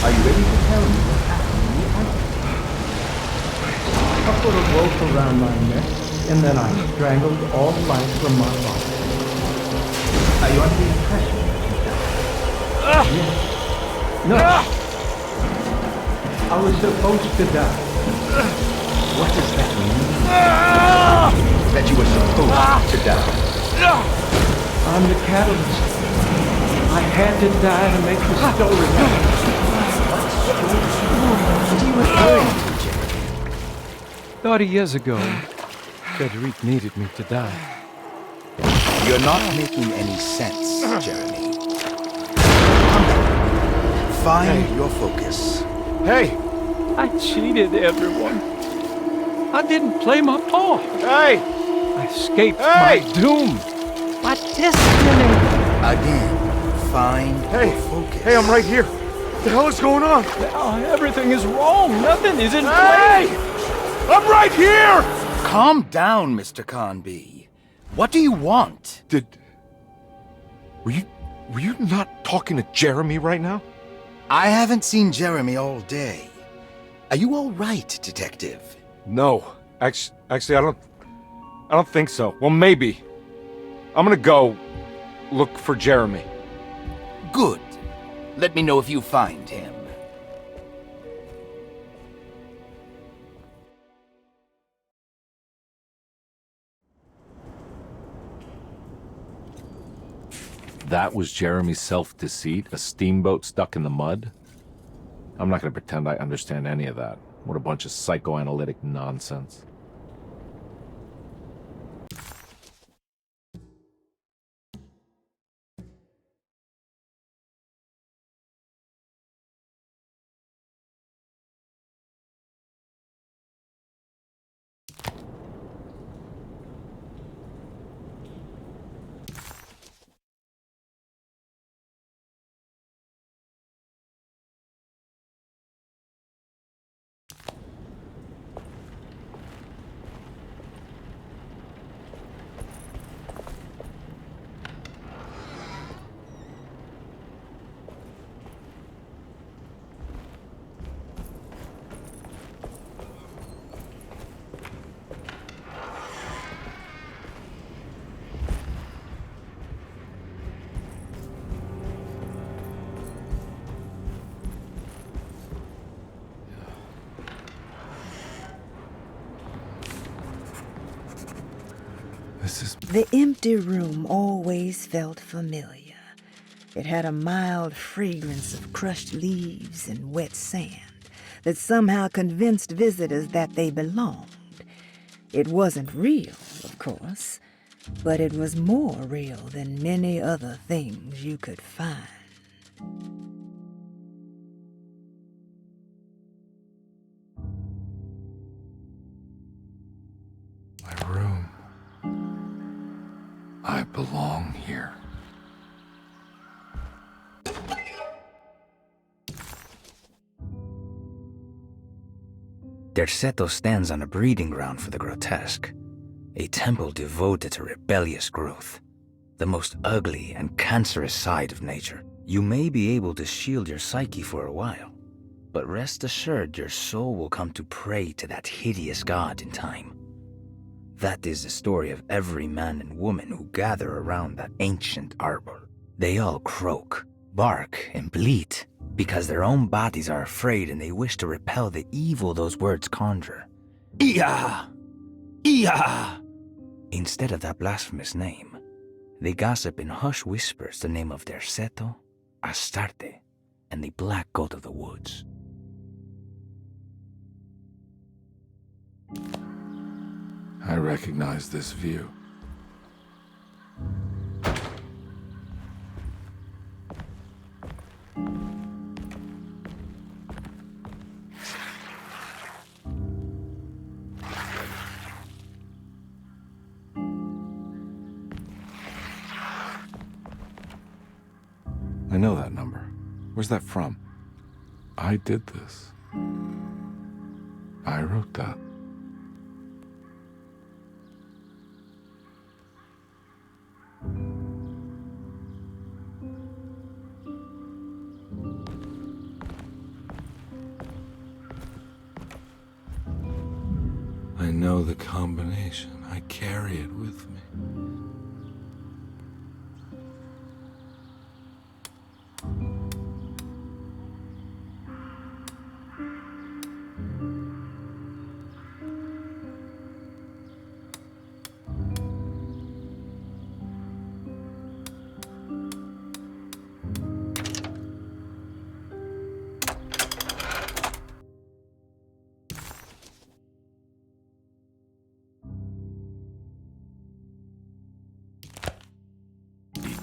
Are you ready to tell me what happened in the attic? I put a rope around my neck, and then I strangled all life from my body. Are you under the impression that you died? Yes. No. I was supposed to die. What does that mean? That you were supposed to die. I'm the catalyst. I had to die to make the story happen. What are you referring to, 30 years ago, Frederic needed me to die. You're not making any sense, Jeremy. Find your focus. Hey! I cheated everyone. I didn't play my part. Hey! I escaped my doom. My destiny. Again, find your focus. Hey, I'm right here. What the hell is going on? Now everything is wrong. Nothing is in Hey! place. I'm right here! Calm down, Mr. Carnby. What do you want? Were you not talking to Jeremy right now? I haven't seen Jeremy all day. Are you all right, Detective? No. Actually, I don't think so. Well, maybe. I'm gonna go look for Jeremy. Good. Let me know if you find him. That was Jeremy's self-deceit? A steamboat stuck in the mud? I'm not gonna pretend I understand any of that. What a bunch of psychoanalytic nonsense. The empty room always felt familiar. It had a mild fragrance of crushed leaves and wet sand that somehow convinced visitors that they belonged. It wasn't real, of course, but it was more real than many other things you could find. My room. I belong here. Derceto stands on a breeding ground for the grotesque, a temple devoted to rebellious growth, the most ugly and cancerous side of nature. You may be able to shield your psyche for a while, but rest assured your soul will come to pray to that hideous god in time. That is the story of every man and woman who gather around that ancient arbor. They all croak, bark, and bleat, because their own bodies are afraid and they wish to repel the evil those words conjure. Iya! Iya! Instead of that blasphemous name, they gossip in hushed whispers the name of Derceto, Astarte, and the Black Goat of the Woods. I recognize this view. I know that number. Where's that from? I did this. I wrote that. I know the combination. I carry it with me.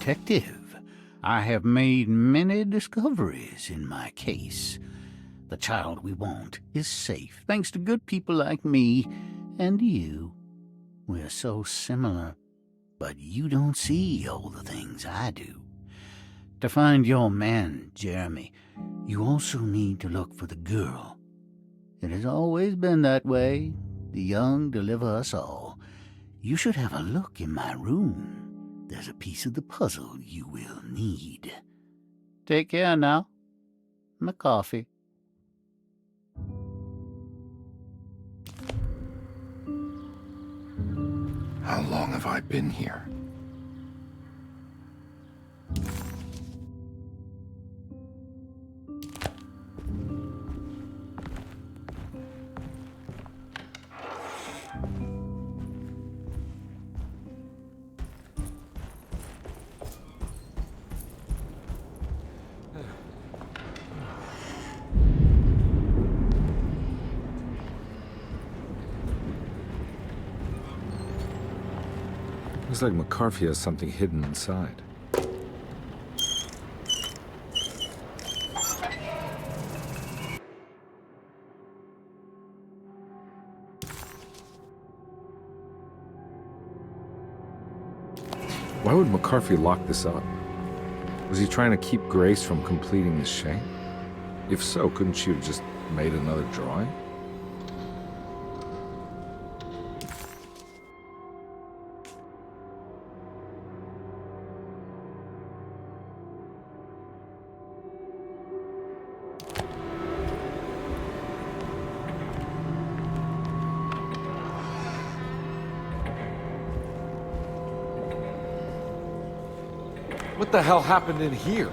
Detective, I have made many discoveries in my case. The child we want is safe, thanks to good people like me and you. We're so similar, but you don't see all the things I do. To find your man, Jeremy, you also need to look for the girl. It has always been that way. The young deliver us all. You should have a look in my room. There's a piece of the puzzle you will need. Take care now. My coffee. How long have I been here? Looks like McCarthy has something hidden inside. Why would McCarthy lock this up? Was he trying to keep Grace from completing the shape? If so, couldn't she have just made another drawing? What the hell happened in here?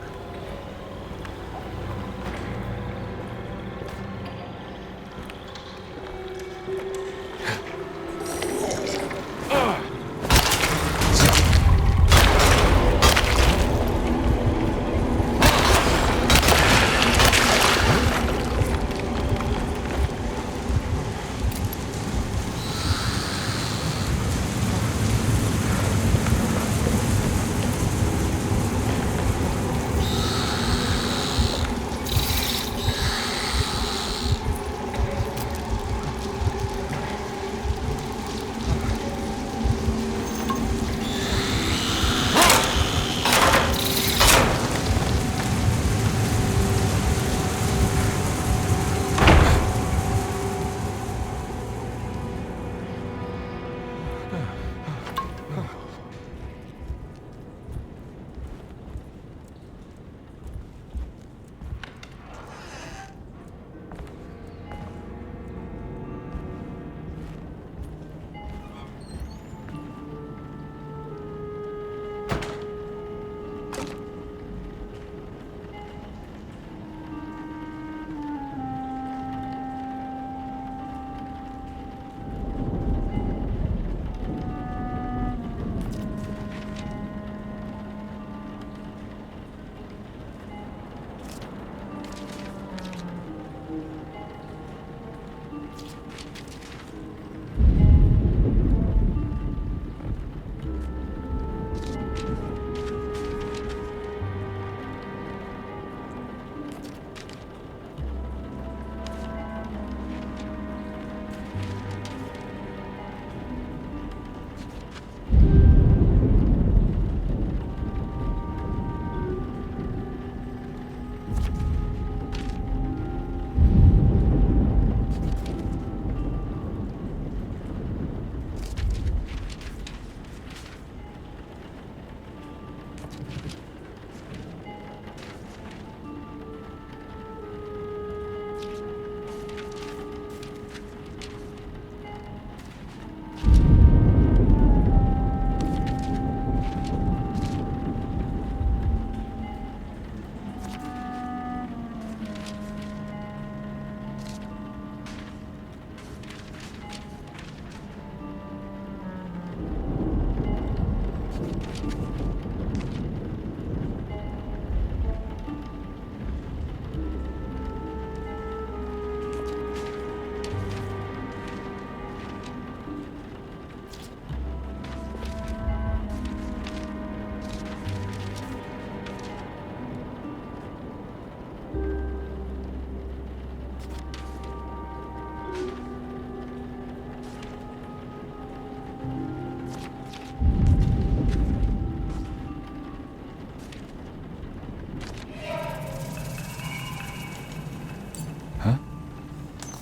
Huh?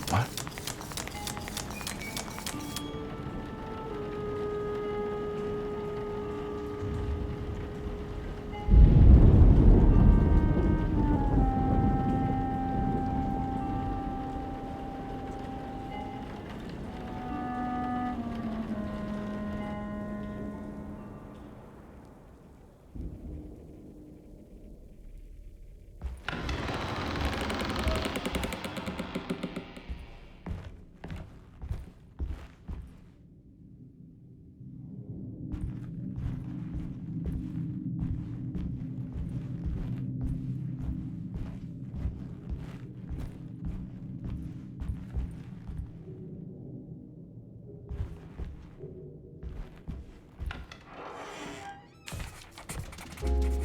What?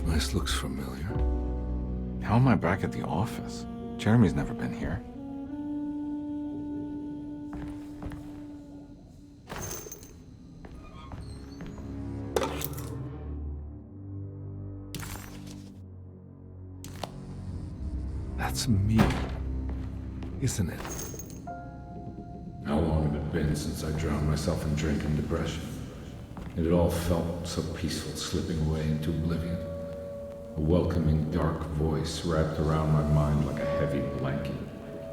This looks familiar. How am I back at the office? Jeremy's never been here. That's me, isn't it? How long had it been since I drowned myself in drink and depression? And it all felt so peaceful, slipping away into oblivion. A welcoming, dark voice wrapped around my mind like a heavy blanket.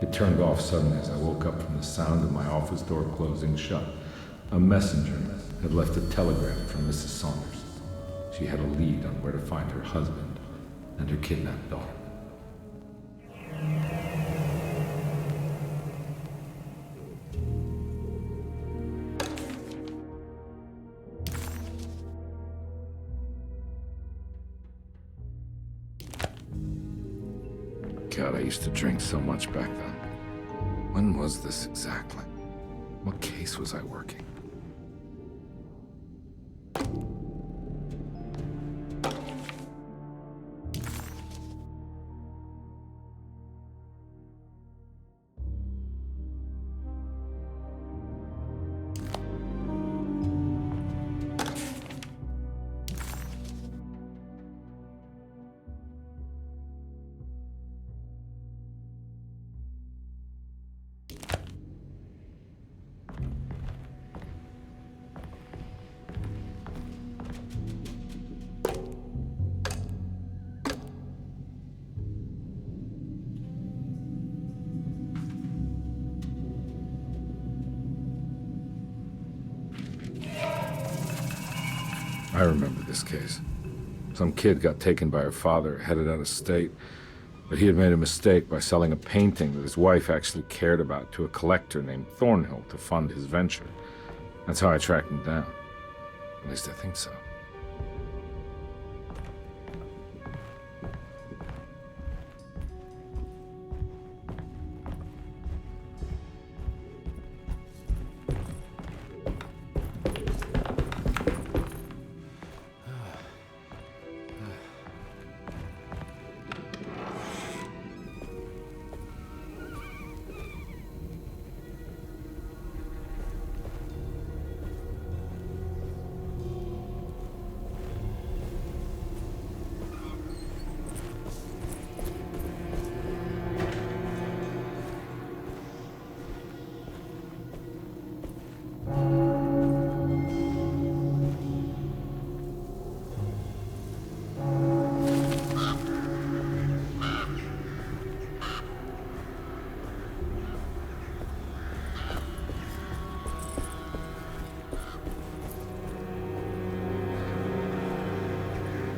It turned off suddenly as I woke up from the sound of my office door closing shut. A messenger had left a telegram from Mrs. Saunders. She had a lead on where to find her husband and her kidnapped daughter. God, I used to drink so much back then. When was this exactly? What case was I working? I remember this case. Some kid got taken by her father, headed out of state, but he had made a mistake by selling a painting that his wife actually cared about to a collector named Thornhill to fund his venture. That's how I tracked him down. At least I think so.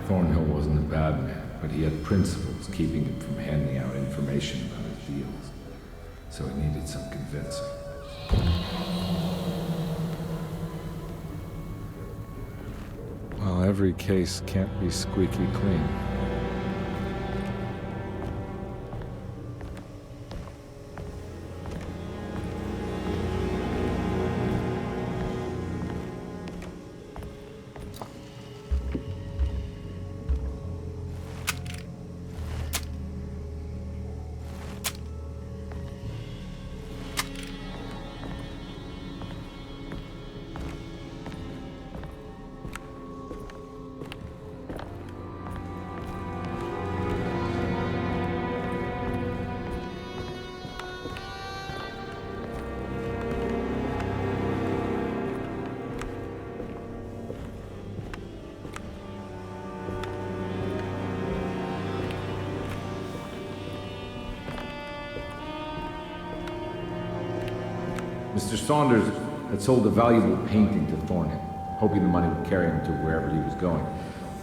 Thornhill wasn't a bad man, but he had principles keeping him from handing out information about his deals. So it needed some convincing. Well, every case can't be squeaky clean. Mr. Saunders had sold a valuable painting to Thornhill, hoping the money would carry him to wherever he was going.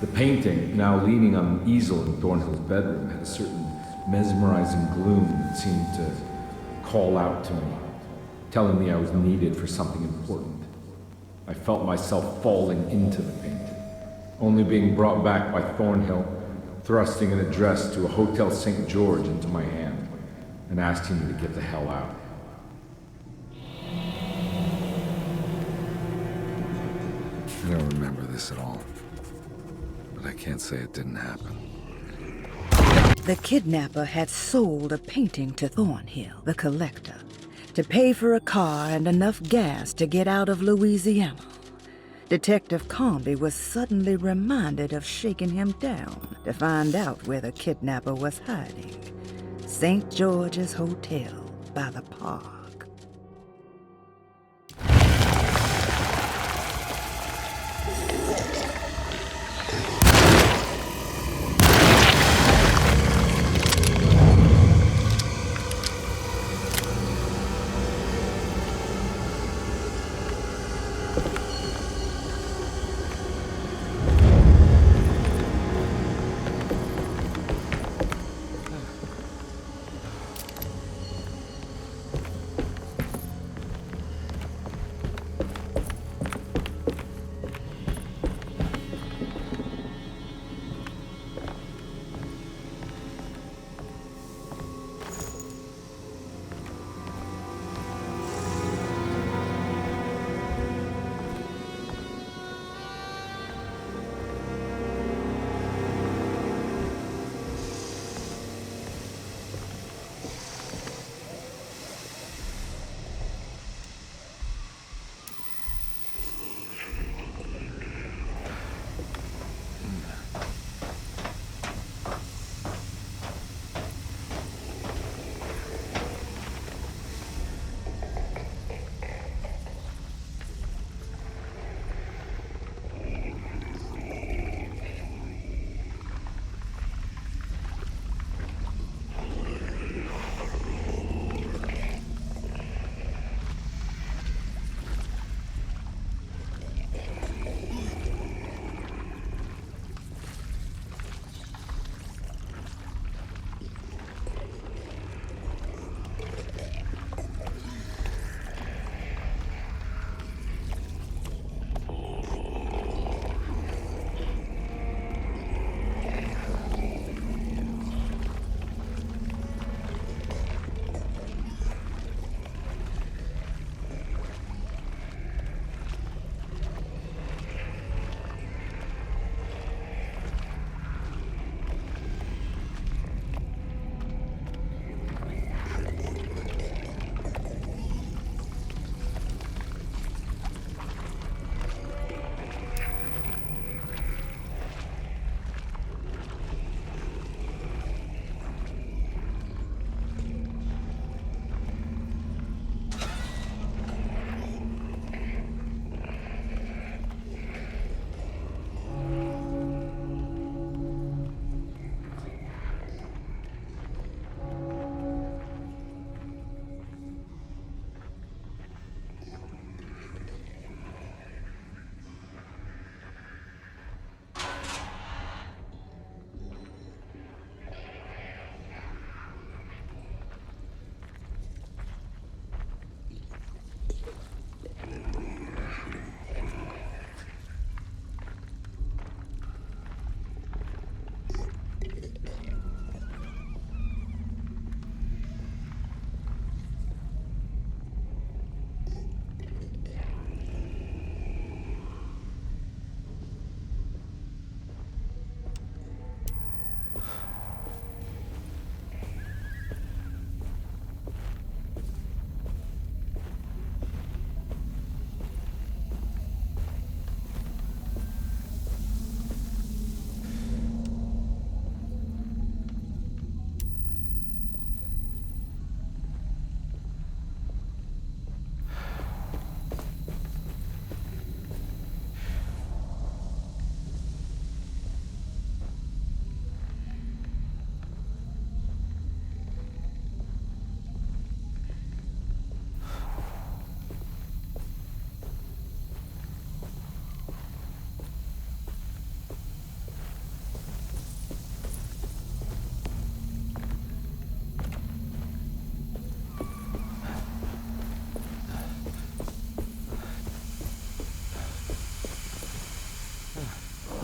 The painting, now leaning on an easel in Thornhill's bedroom, had a certain mesmerizing gloom that seemed to call out to me, telling me I was needed for something important. I felt myself falling into the painting, only being brought back by Thornhill, thrusting an address to a Hotel St. George into my hand and asking me to get the hell out. I don't remember this at all, but I can't say it didn't happen. The kidnapper had sold a painting to Thornhill, the collector, to pay for a car and enough gas to get out of Louisiana. Detective Carnby was suddenly reminded of shaking him down to find out where the kidnapper was hiding. St. George's Hotel by the park.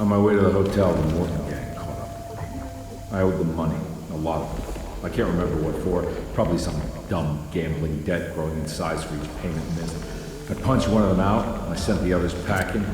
On my way to the hotel, the Morton gang caught up with me. I owed them money, a lot of it. I can't remember what for. Probably some dumb gambling debt growing in size for each payment missed. I punched one of them out, and I sent the others packing.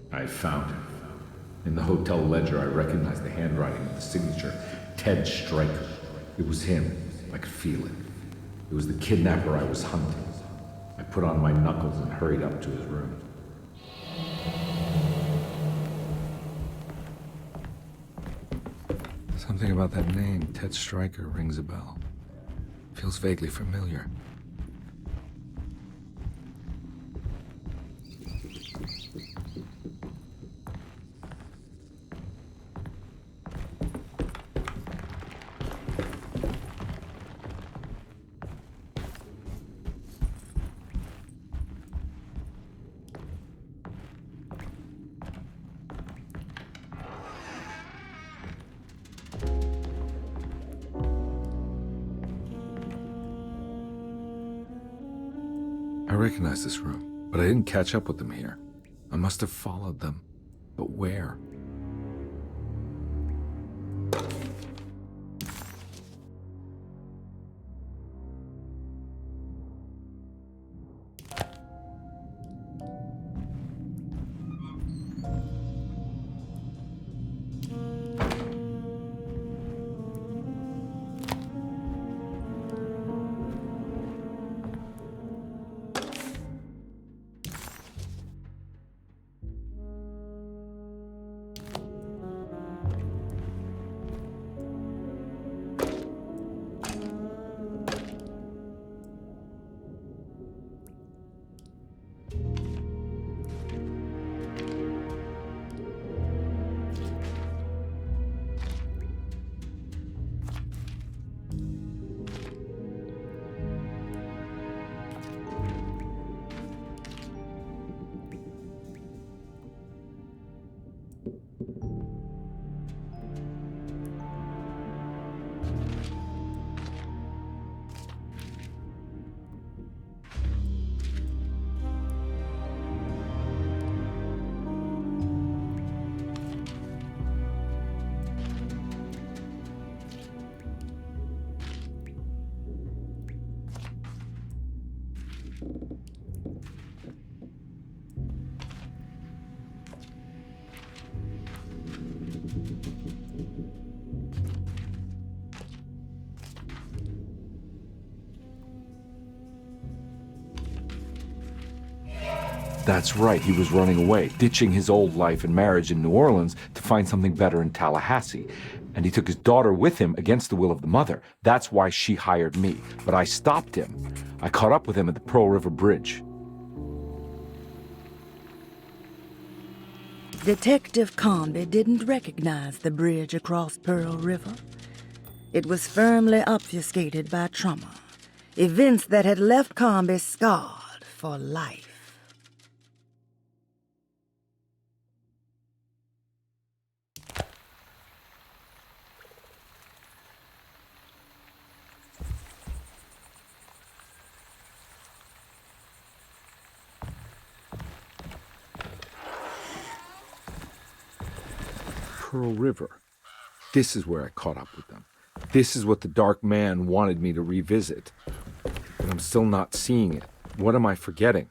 I found it. In the hotel ledger, I recognized the handwriting of the signature, Ted Stryker. It was him. I could feel it. It was the kidnapper I was hunting. I put on my knuckles and hurried up to his room. Something about that name, Ted Stryker, rings a bell. Feels vaguely familiar. I recognize this room, but I didn't catch up with them here. I must have followed them. But where? That's right, he was running away, ditching his old life and marriage in New Orleans to find something better in Tallahassee. And he took his daughter with him against the will of the mother. That's why she hired me. But I stopped him. I caught up with him at the Pearl River Bridge. Detective Carnby didn't recognize the bridge across Pearl River. It was firmly obfuscated by trauma, events that had left Carnby scarred for life. Pearl River. This is where I caught up with them. This is what the Dark Man wanted me to revisit. But I'm still not seeing it. What am I forgetting?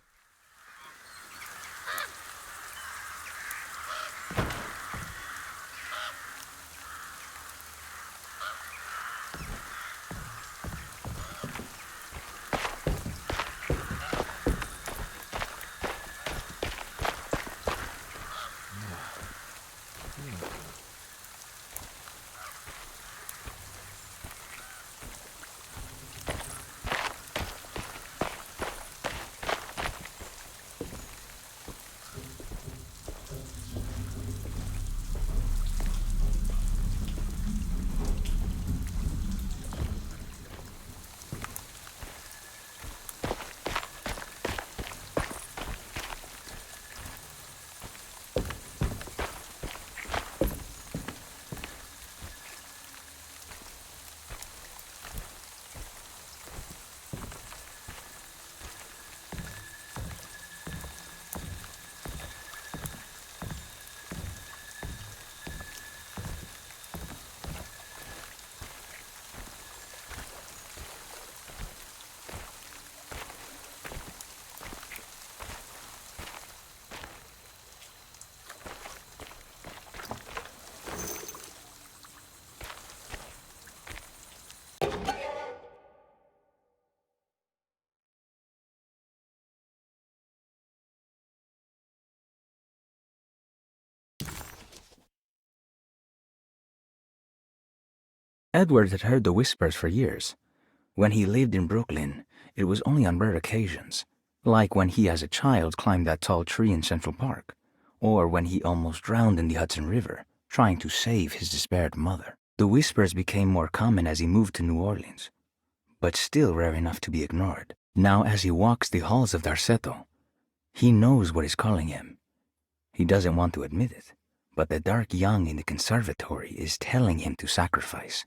Edward had heard the whispers for years. When he lived in Brooklyn, it was only on rare occasions, like when he as a child climbed that tall tree in Central Park, or when he almost drowned in the Hudson River, trying to save his despaired mother. The whispers became more common as he moved to New Orleans, but still rare enough to be ignored. Now as he walks the halls of Derceto, he knows what is calling him. He doesn't want to admit it, but the dark young in the conservatory is telling him to sacrifice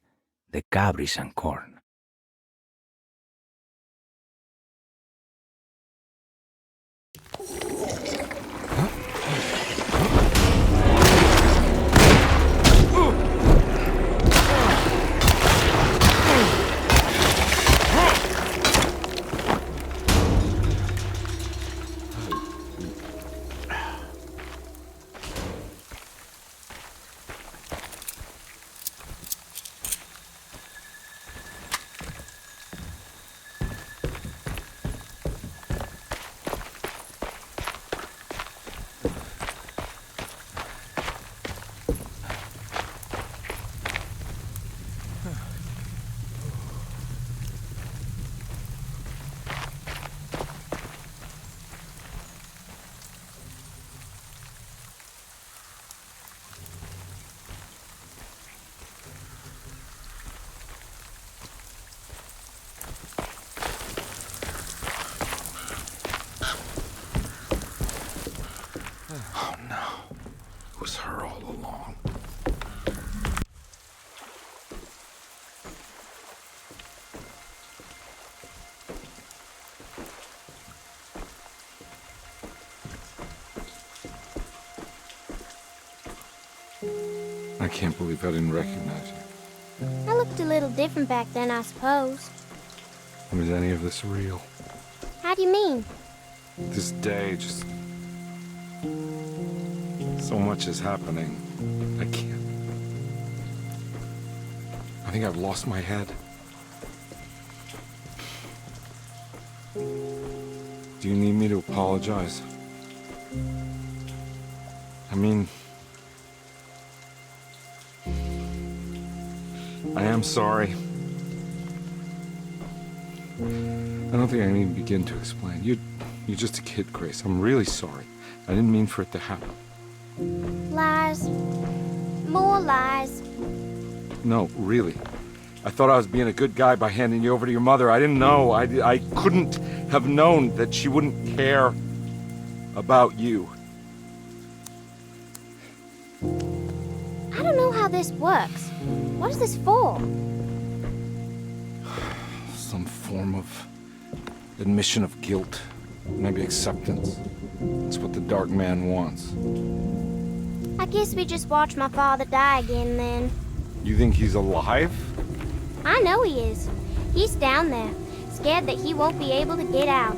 the cabris and corn. Oh no. It was her all along. I can't believe I didn't recognize you. I looked a little different back then, I suppose. Was any of this real? How do you mean? This day, just... so much is happening. I can't... I think I've lost my head. Do you need me to apologize? I mean... I am sorry. I don't think I need to begin to explain. You're just a kid, Grace. I'm really sorry. I didn't mean for it to happen. Lies. More lies. No, really. I thought I was being a good guy by handing you over to your mother. I didn't know. I couldn't have known that she wouldn't care about you. I don't know how this works. What is this for? Some form of admission of guilt. Maybe acceptance. It's what the Dark Man wants. I guess we just watch my father die again then. You think he's alive? I know he is. He's down there, scared that he won't be able to get out.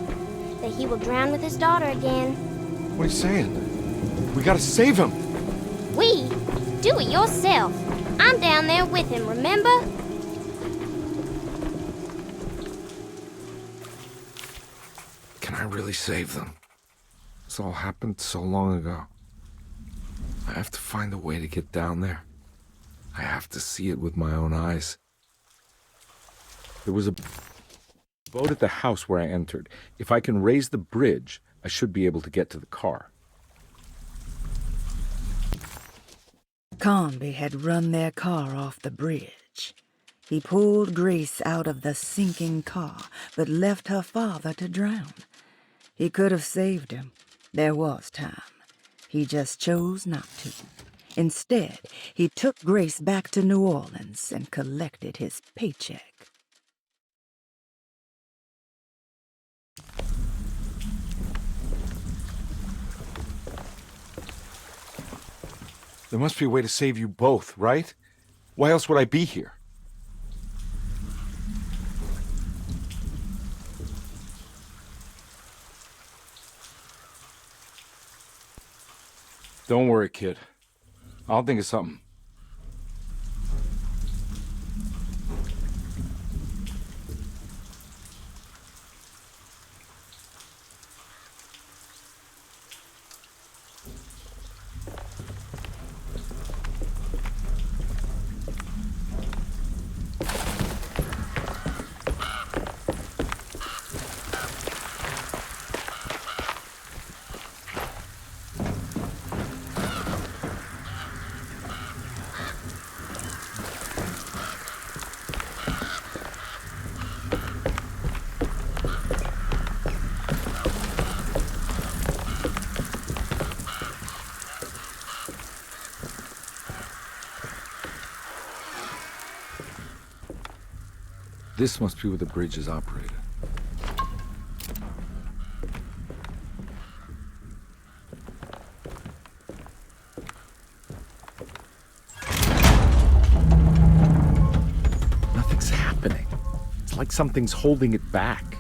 That he will drown with his daughter again. What are you saying? We gotta save him! We? Do it yourself. I'm down there with him, remember? Can I really save them? This all happened so long ago. I have to find a way to get down there. I have to see it with my own eyes. There was a boat at the house where I entered. If I can raise the bridge, I should be able to get to the car. Carnby had run their car off the bridge. He pulled Grace out of the sinking car, but left her father to drown. He could have saved him. There was time. He just chose not to. Instead, he took Grace back to New Orleans and collected his paycheck. There must be a way to save you both, right? Why else would I be here? Don't worry, kid. I'll think of something. This must be where the bridge is operated. Nothing's happening. It's like something's holding it back.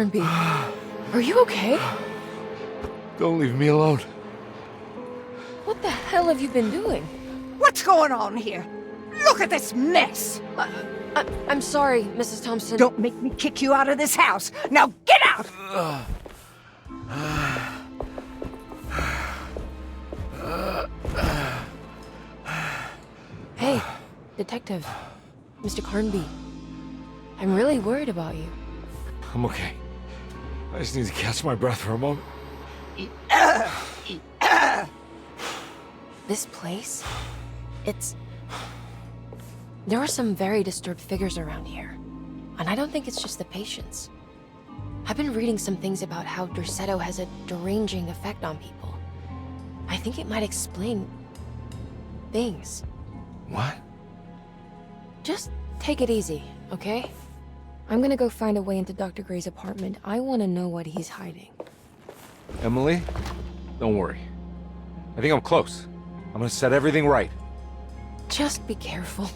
Carnby, are you okay? Don't leave me alone. What the hell have you been doing? What's going on here? Look at this mess! I'm sorry, Mrs. Thompson. Don't make me kick you out of this house! Now get out! Hey, Detective. Mr. Carnby. I'm really worried about you. I'm okay. I just need to catch my breath for a moment. This place? There are some very disturbed figures around here. And I don't think it's just the patients. I've been reading some things about how Derceto has a deranging effect on people. I think it might explain things. What? Just take it easy, okay? I'm gonna go find a way into Dr. Gray's apartment. I want to know what he's hiding. Emily, don't worry. I think I'm close. I'm gonna set everything right. Just be careful.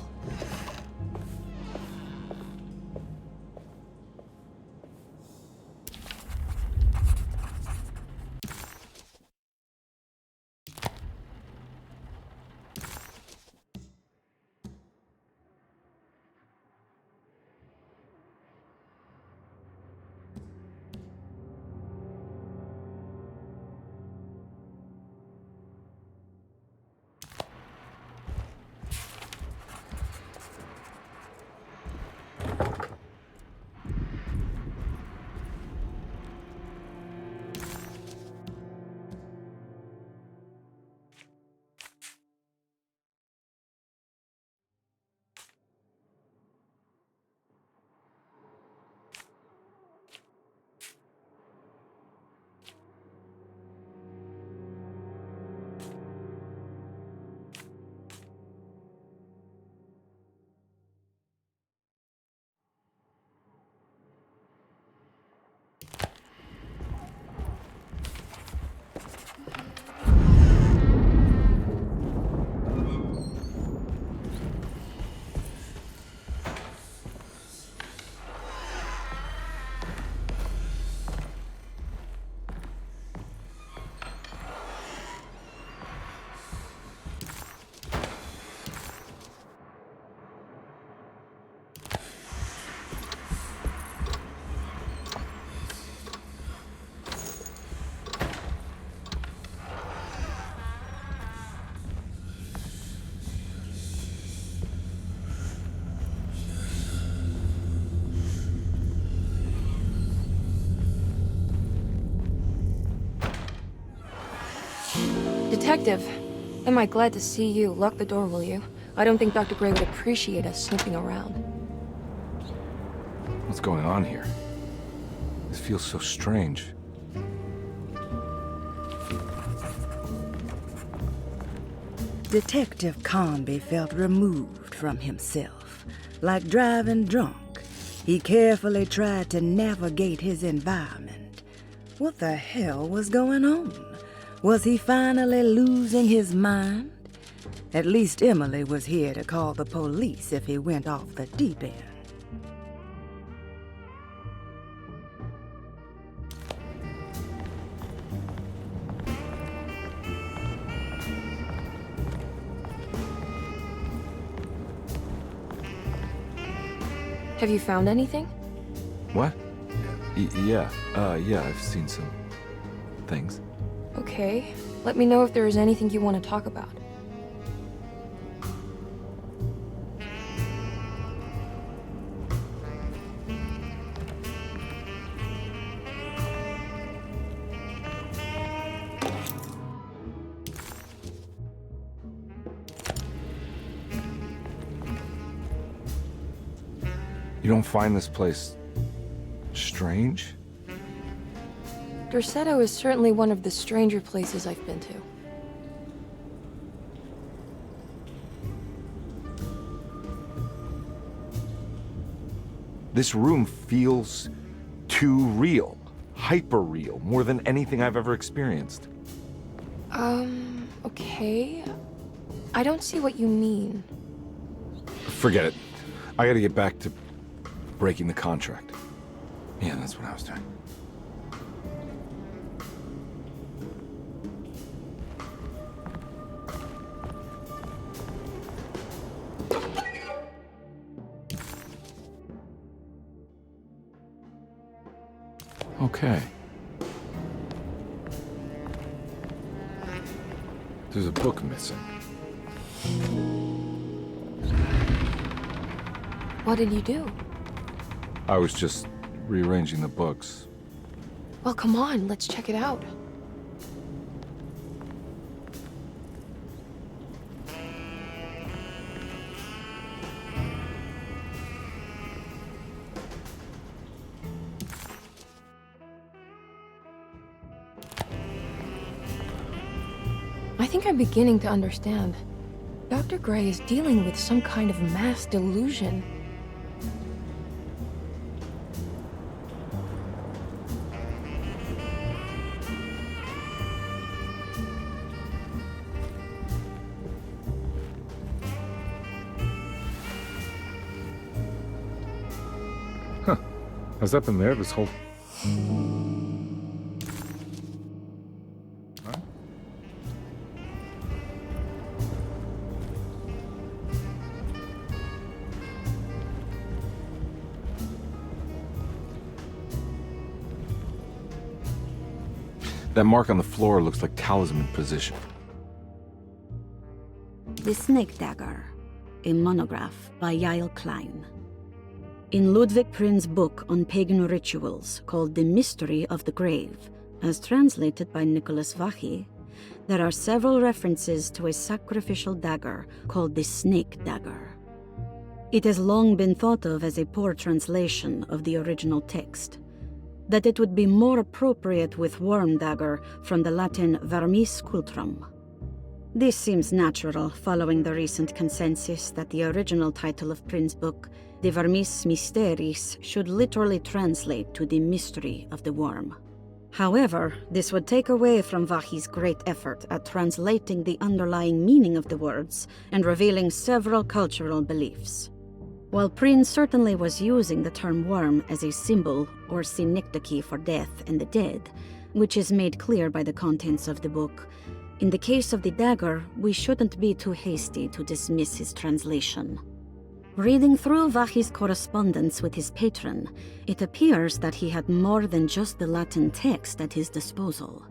Detective, am I glad to see you. Lock the door, will you? I don't think Dr. Gray would appreciate us snooping around. What's going on here? This feels so strange. Detective Carnby felt removed from himself. Like driving drunk, he carefully tried to navigate his environment. What the hell was going on? Was he finally losing his mind? At least Emily was here to call the police if he went off the deep end. Have you found anything? What? Yeah, I've seen some things. Okay. Let me know if there is anything you want to talk about. You don't find this place strange? Derceto is certainly one of the stranger places I've been to. This room feels too real. Hyper real. More than anything I've ever experienced. Okay. I don't see what you mean. Forget it. I gotta get back to breaking the contract. Yeah, that's what I was doing. Okay. There's a book missing. What did you do? I was just rearranging the books. Well, come on, let's check it out. I think I'm beginning to understand. Dr. Gray is dealing with some kind of mass delusion. Huh. Has that been there this whole... That mark on the floor looks like talisman position. The Snake Dagger, a monograph by Yael Klein. In Ludwig Prin's book on pagan rituals called The Mystery of the Grave, as translated by Nicholas Vachy, there are several references to a sacrificial dagger called the Snake Dagger. It has long been thought of as a poor translation of the original text, that it would be more appropriate with worm dagger from the Latin vermis cultrum. This seems natural following the recent consensus that the original title of Prin's book, De Vermis Mysteris, should literally translate to the mystery of the worm. However, this would take away from Vachy's great effort at translating the underlying meaning of the words and revealing several cultural beliefs. While Prin certainly was using the term worm as a symbol or synecdoche for death and the dead, which is made clear by the contents of the book, in the case of the dagger, we shouldn't be too hasty to dismiss his translation. Reading through Vachy's correspondence with his patron, it appears that he had more than just the Latin text at his disposal.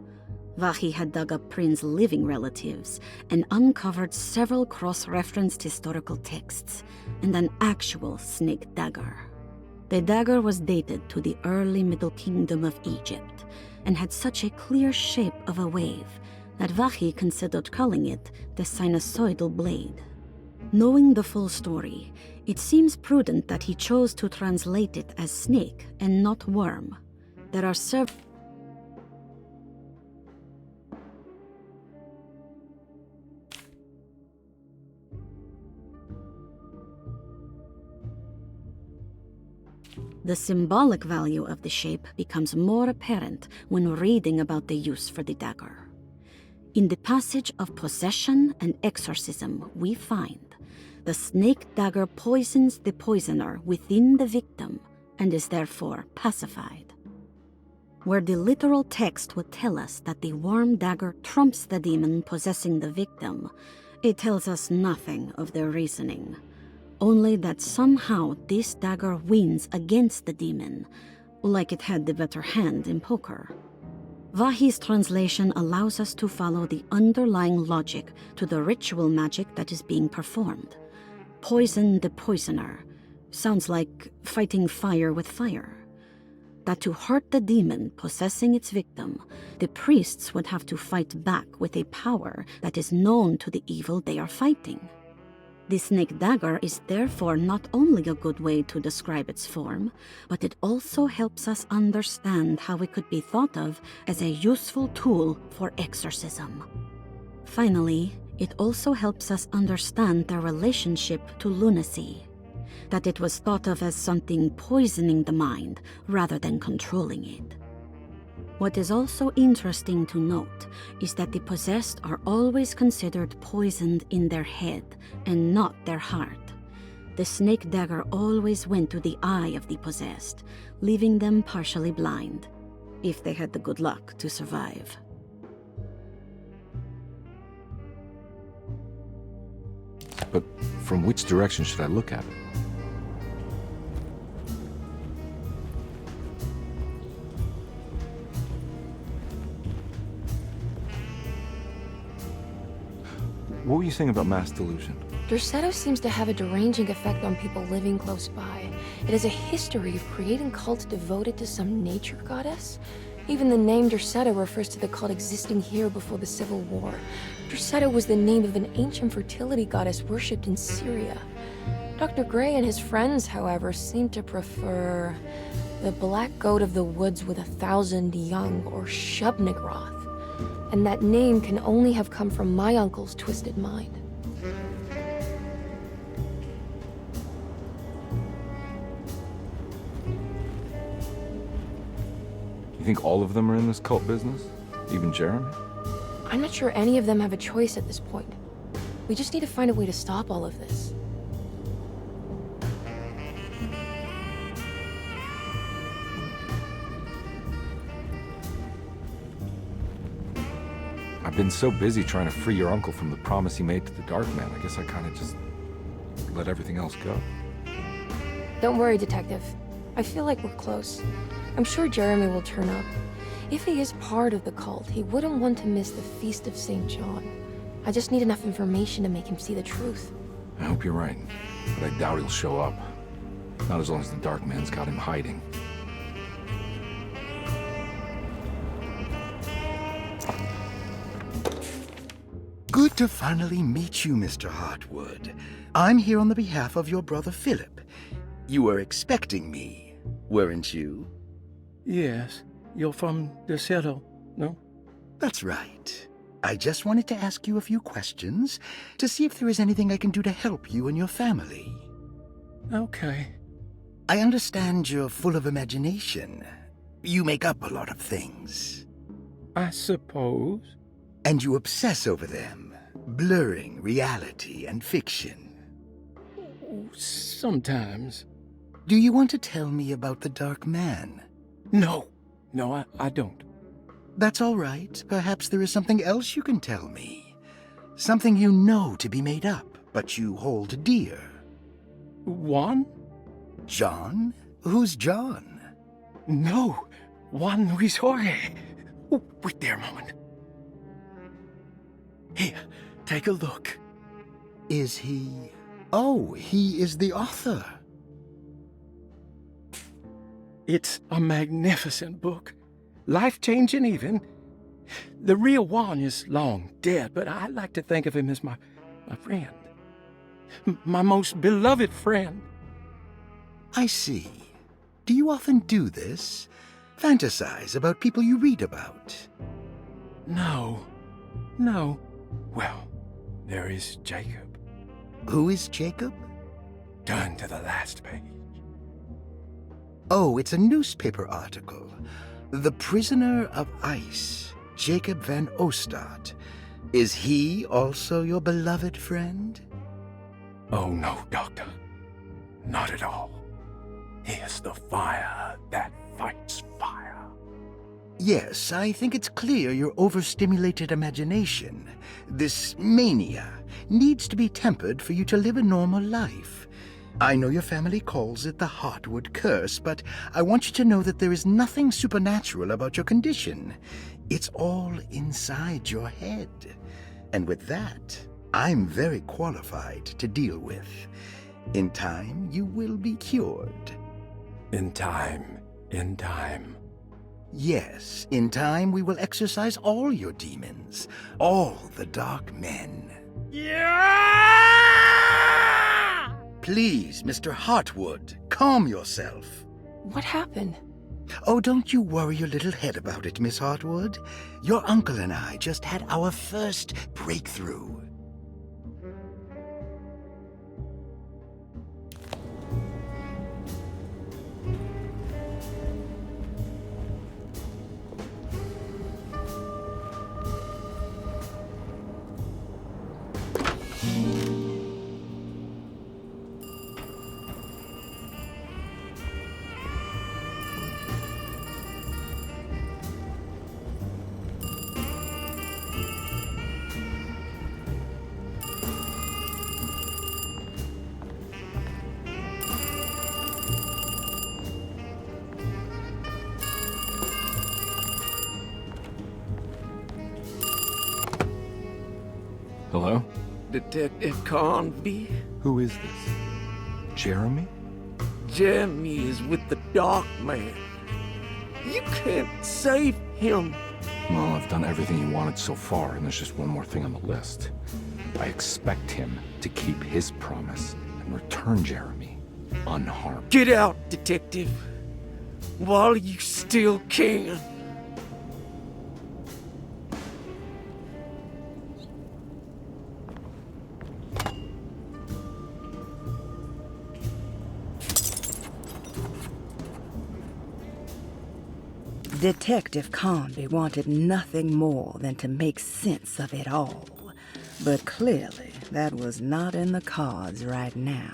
Vachy had dug up Prin's living relatives and uncovered several cross-referenced historical texts and an actual snake dagger. The dagger was dated to the early Middle Kingdom of Egypt and had such a clear shape of a wave that Vachy considered calling it the sinusoidal blade. Knowing the full story, it seems prudent that he chose to translate it as snake and not worm. There are several The symbolic value of the shape becomes more apparent when reading about the use for the dagger. In the passage of possession and exorcism, we find the snake dagger poisons the poisoner within the victim and is therefore pacified. Where the literal text would tell us that the worm dagger trumps the demon possessing the victim, it tells us nothing of their reasoning. Only that somehow this dagger wins against the demon, like it had the better hand in poker. Vachy's translation allows us to follow the underlying logic to the ritual magic that is being performed. Poison the poisoner sounds like fighting fire with fire. That to hurt the demon possessing its victim, the priests would have to fight back with a power that is known to the evil they are fighting. The snake dagger is therefore not only a good way to describe its form, but it also helps us understand how it could be thought of as a useful tool for exorcism. Finally, it also helps us understand their relationship to lunacy, that it was thought of as something poisoning the mind rather than controlling it. What is also interesting to note is that the possessed are always considered poisoned in their head and not their heart. The snake dagger always went to the eye of the possessed, leaving them partially blind, if they had the good luck to survive. But from which direction should I look at it? What were you saying about mass delusion? Derceto seems to have a deranging effect on people living close by. It has a history of creating cults devoted to some nature goddess. Even the name Derceto refers to the cult existing here before the Civil War. Derceto was the name of an ancient fertility goddess worshipped in Syria. Dr. Gray and his friends, however, seem to prefer the black goat of the woods with 1,000 young, or Shub-Nigroth. And that name can only have come from my uncle's twisted mind. You think all of them are in this cult business? Even Jeremy? I'm not sure any of them have a choice at this point. We just need to find a way to stop all of this. I've been so busy trying to free your uncle from the promise he made to the Dark Man. I guess I kind of just let everything else go. Don't worry, Detective. I feel like we're close. I'm sure Jeremy will turn up. If he is part of the cult, he wouldn't want to miss the Feast of St. John. I just need enough information to make him see the truth. I hope you're right, but I doubt he'll show up. Not as long as the Dark Man's got him hiding. Good to finally meet you, Mr. Hartwood. I'm here on the behalf of your brother Philip. You were expecting me, weren't you? Yes. You're from Derceto, no? That's right. I just wanted to ask you a few questions to see if there is anything I can do to help you and your family. Okay. I understand you're full of imagination. You make up a lot of things. I suppose. And you obsess over them, blurring reality and fiction. Sometimes. Do you want to tell me about the Dark Man? No. No, I don't. That's all right. Perhaps there is something else you can tell me. Something you know to be made up, but you hold dear. Juan? John? Who's John? No. Juan Luis Jorge. Oh, wait there a moment. Here, take a look. Is he... Oh, he is the author. It's a magnificent book. Life-changing even. The real Juan is long dead, but I like to think of him as my friend. My most beloved friend. I see. Do you often do this? Fantasize about people you read about? No. Well, there is Jacob. Who is Jacob? Turn to the last page. Oh, it's a newspaper article. The Prisoner of Ice, Jacob van Ostad. Is he also your beloved friend? Oh, no, Doctor. Not at all. He is the fire that fights fire. Yes, I think it's clear your overstimulated imagination, this mania, needs to be tempered for you to live a normal life. I know your family calls it the Hartwood curse, but I want you to know that there is nothing supernatural about your condition. It's all inside your head. And with that, I'm very qualified to deal with. In time, you will be cured. In time. Yes, in time we will exorcise all your demons, all the dark men. Yeah! Please, Mr. Hartwood, calm yourself. What happened? Oh, don't you worry your little head about it, Miss Hartwood. Your uncle and I just had our first breakthrough. Detective Carnby. Who is this? Jeremy? Jeremy is with the Dark Man. You can't save him. Well, I've done everything you wanted so far, and there's just one more thing on the list. I expect him to keep his promise and return Jeremy unharmed. Get out, Detective, while you still can. Detective Carnby wanted nothing more than to make sense of it all. But clearly, that was not in the cards right now.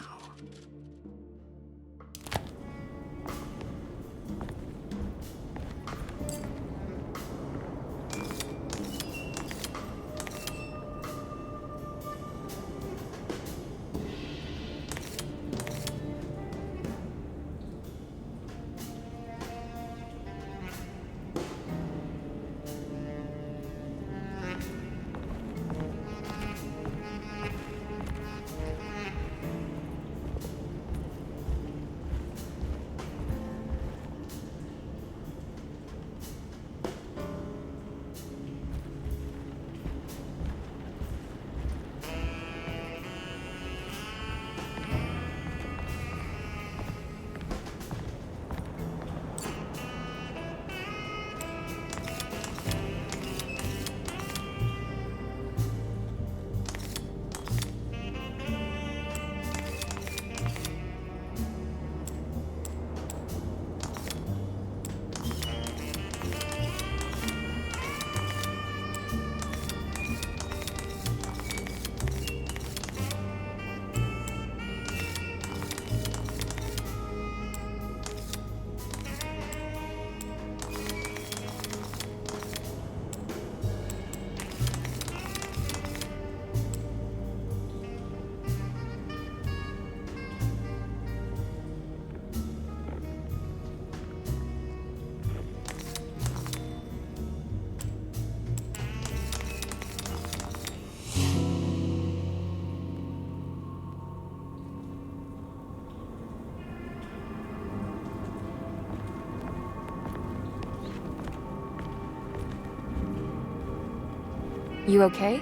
You okay?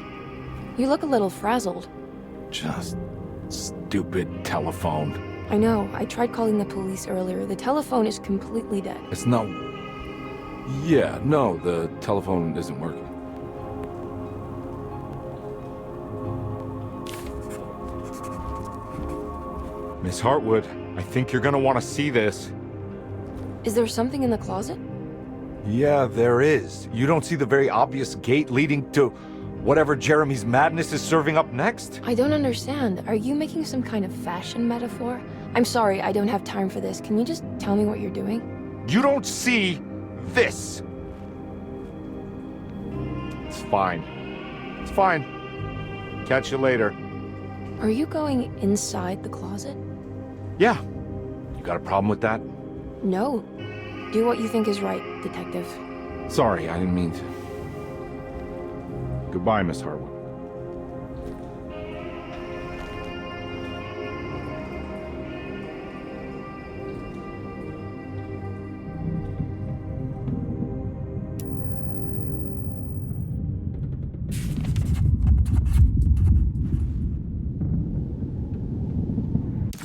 You look a little frazzled. Just stupid telephone. I know. I tried calling the police earlier. The telephone is completely dead. It's not... Yeah, no, the telephone isn't working. Miss Hartwood, I think you're gonna want to see this. Is there something in the closet? Yeah, there is. You don't see the very obvious gate leading to whatever Jeremy's madness is serving up next? I don't understand. Are you making some kind of fashion metaphor? I'm sorry, I don't have time for this. Can you just tell me what you're doing? You don't see this! It's fine. It's fine. Catch you later. Are you going inside the closet? Yeah. You got a problem with that? No. Do what you think is right, Detective. Sorry, I didn't mean to. Goodbye, Miss Hartwood.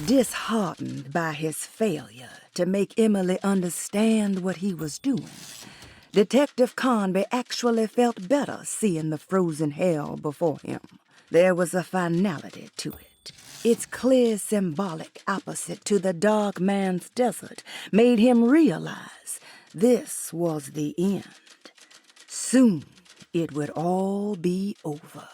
Disheartened by his failure to make Emily understand what he was doing, Detective Carnby actually felt better seeing the frozen hell before him. There was a finality to it. Its clear symbolic opposite to the Dark Man's desert made him realize this was the end. Soon it would all be over.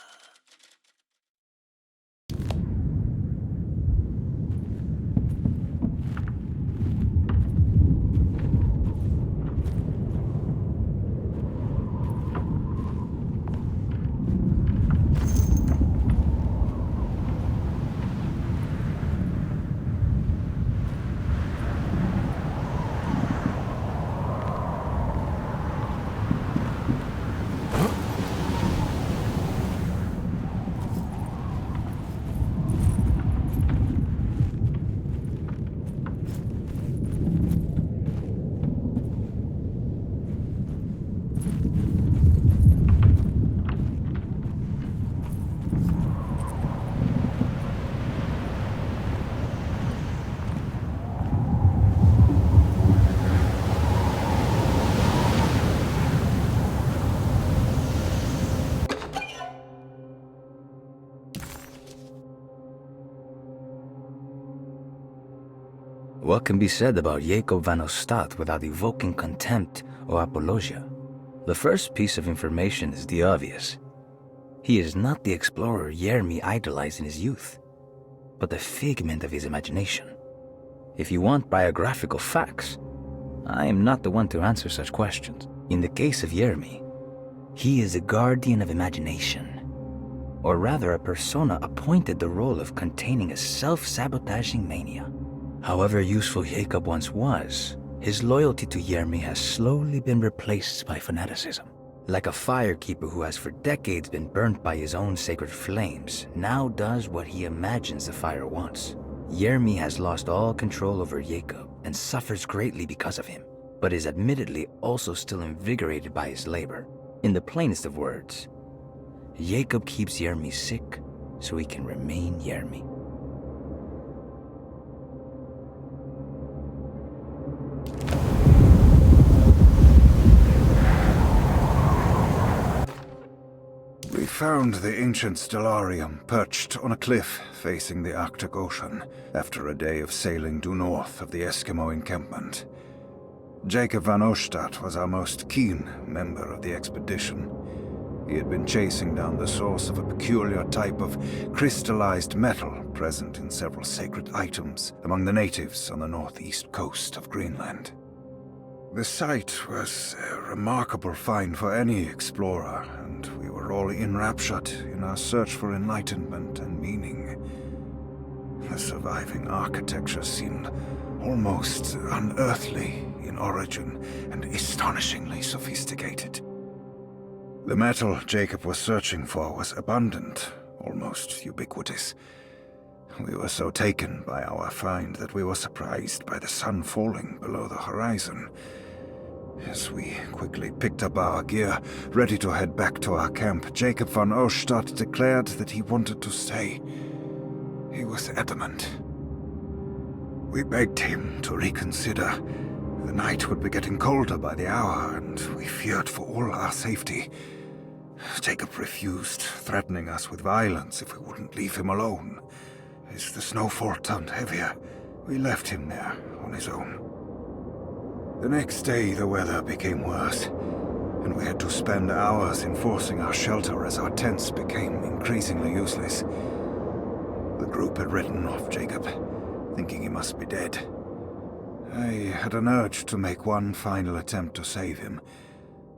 What can be said about Jacob van Ostad without evoking contempt or apologia? The first piece of information is the obvious. He is not the explorer Jeremy idolized in his youth, but the figment of his imagination. If you want biographical facts, I am not the one to answer such questions. In the case of Jeremy, he is a guardian of imagination, or rather a persona appointed the role of containing a self-sabotaging mania. However useful Jacob once was, his loyalty to Jeremy has slowly been replaced by fanaticism. Like a firekeeper who has for decades been burnt by his own sacred flames, now does what he imagines the fire wants. Jeremy has lost all control over Jacob and suffers greatly because of him, but is admittedly also still invigorated by his labor. In the plainest of words, Jacob keeps Jeremy sick so he can remain Jeremy. We found the ancient stellarium perched on a cliff facing the Arctic Ocean after a day of sailing due north of the Eskimo encampment. Jacob van Ostad was our most keen member of the expedition. He had been chasing down the source of a peculiar type of crystallized metal present in several sacred items among the natives on the northeast coast of Greenland. The site was a remarkable find for any explorer, and we were all enraptured in our search for enlightenment and meaning. The surviving architecture seemed almost unearthly in origin and astonishingly sophisticated. The metal Jacob was searching for was abundant, almost ubiquitous. We were so taken by our find that we were surprised by the sun falling below the horizon. As we quickly picked up our gear, ready to head back to our camp, Jacob van Ostad declared that he wanted to stay. He was adamant. We begged him to reconsider. The night would be getting colder by the hour, and we feared for all our safety. Jacob refused, threatening us with violence if we wouldn't leave him alone. As the snowfall turned heavier, we left him there on his own. The next day, the weather became worse, and we had to spend hours enforcing our shelter as our tents became increasingly useless. The group had written off Jacob, thinking he must be dead. I had an urge to make one final attempt to save him,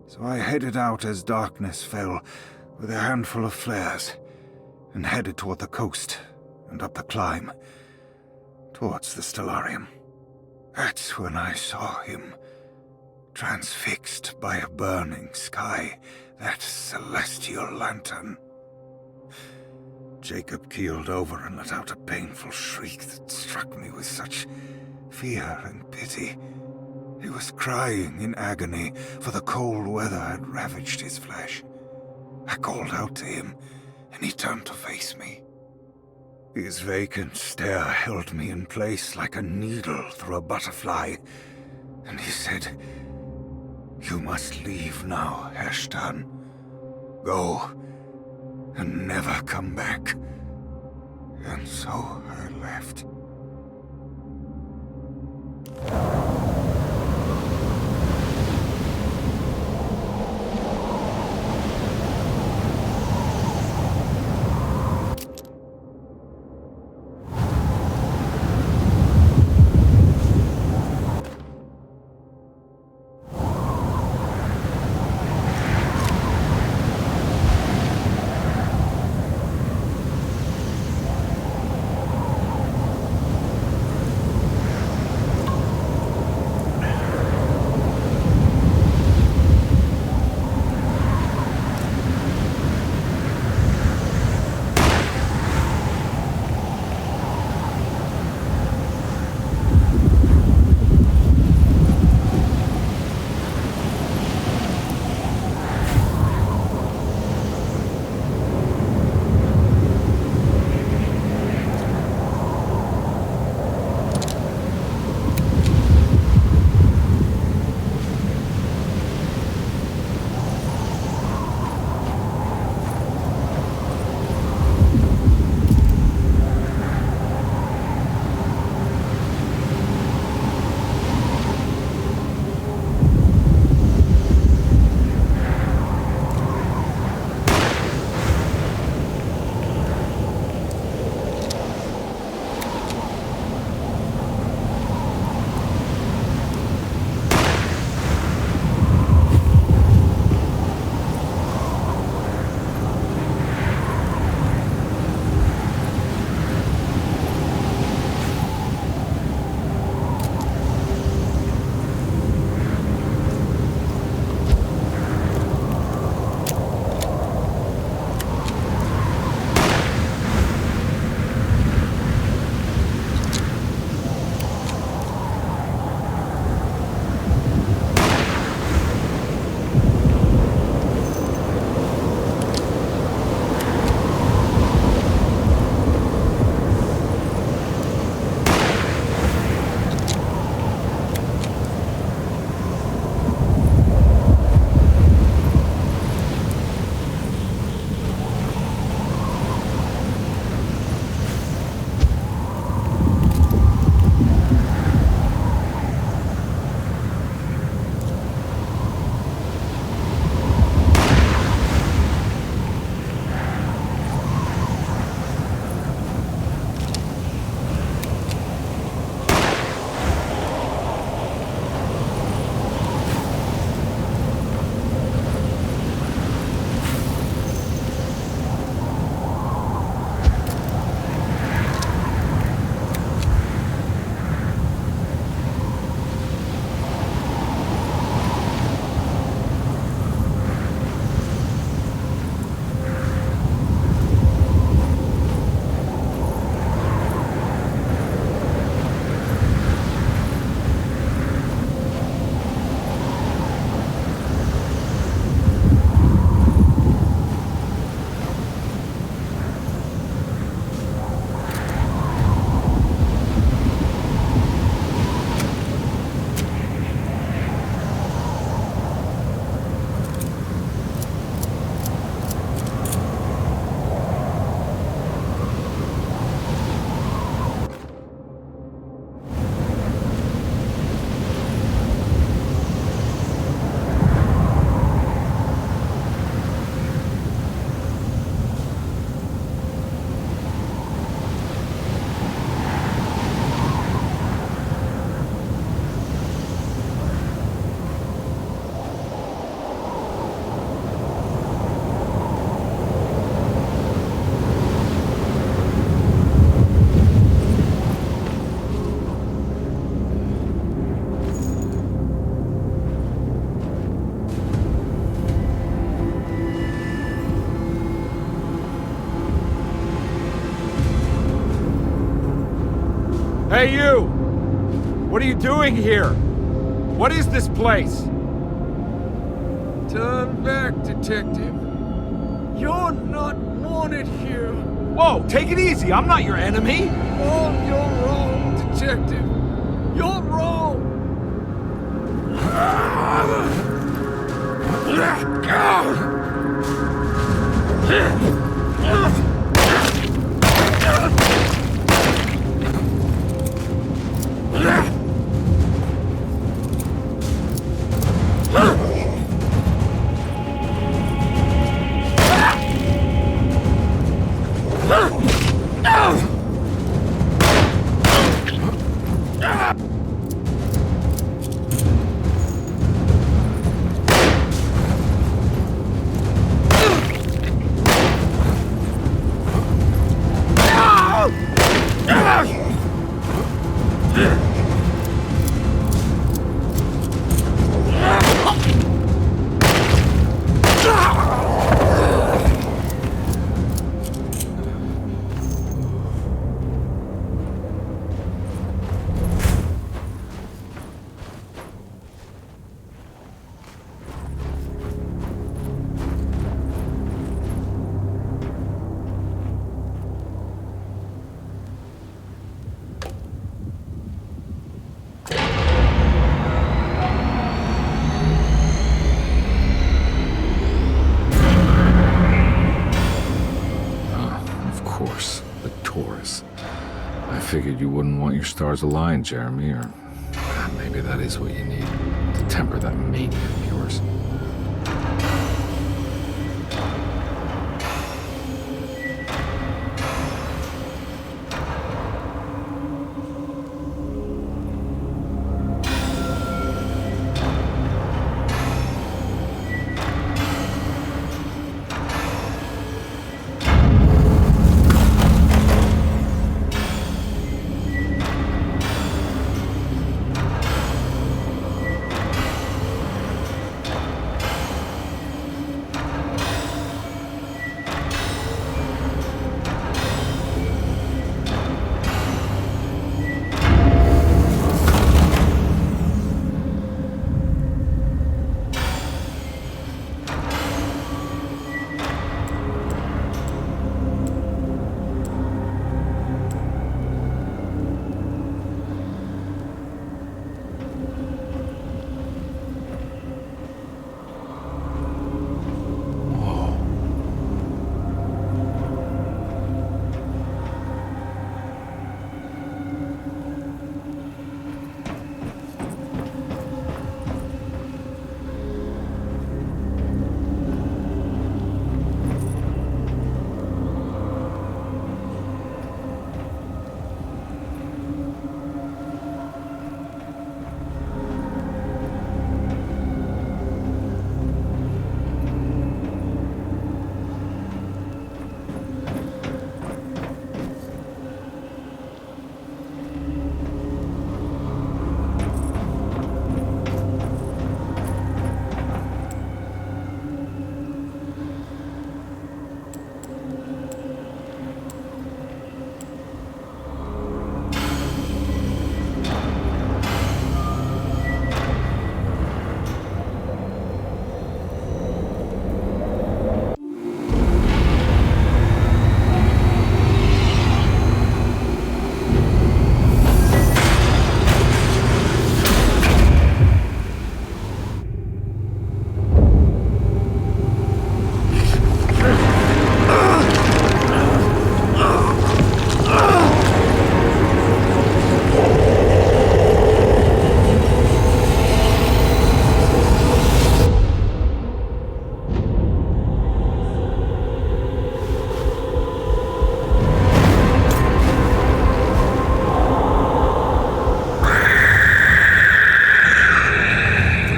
so I headed out as darkness fell with a handful of flares and headed toward the coast and up the climb towards the stellarium. That's when I saw him, transfixed by a burning sky, that celestial lantern. Jacob keeled over and let out a painful shriek that struck me with such fear and pity. He was crying in agony, for the cold weather had ravaged his flesh. I called out to him, and he turned to face me. His vacant stare held me in place like a needle through a butterfly, and he said, "You must leave now, Ashton. Go, and never come back." And so I left. Hey, you! What are you doing here? What is this place? Turn back, detective. You're not wanted here. Whoa, take it easy. I'm not your enemy. Oh, you're wrong, detective. You're wrong. I figured you wouldn't want your stars aligned, Jeremy, or maybe that is what you need to temper that mania of yours.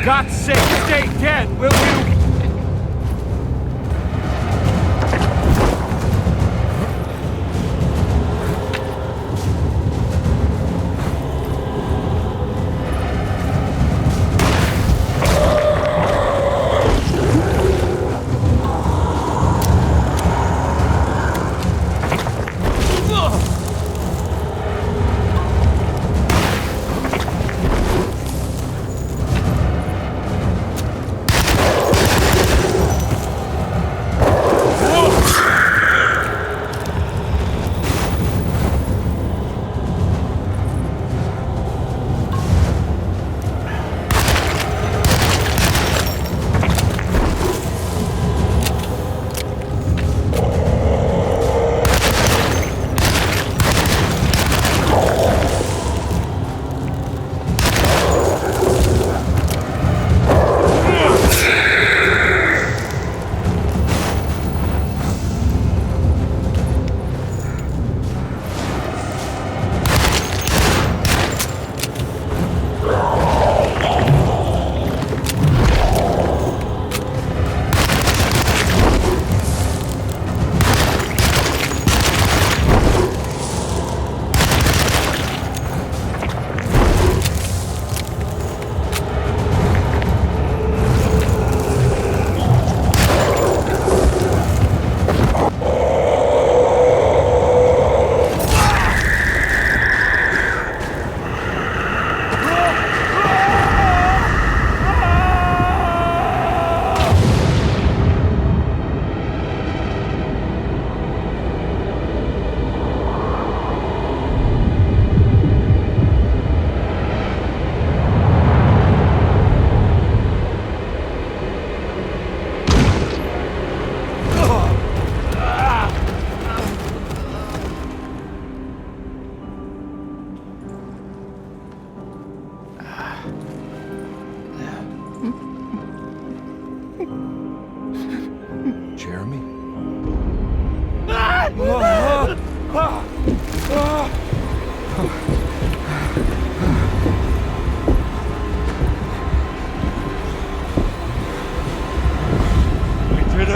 God's sake, stay dead, will you?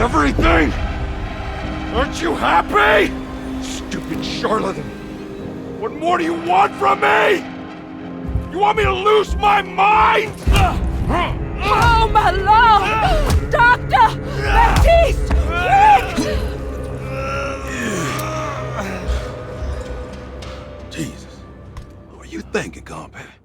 everything? Aren't you happy? Stupid charlatan. What more do you want from me? You want me to lose my mind? Oh, my Lord! Doctor! Baptiste! Quick! Jesus. What are you thinking, Carnby?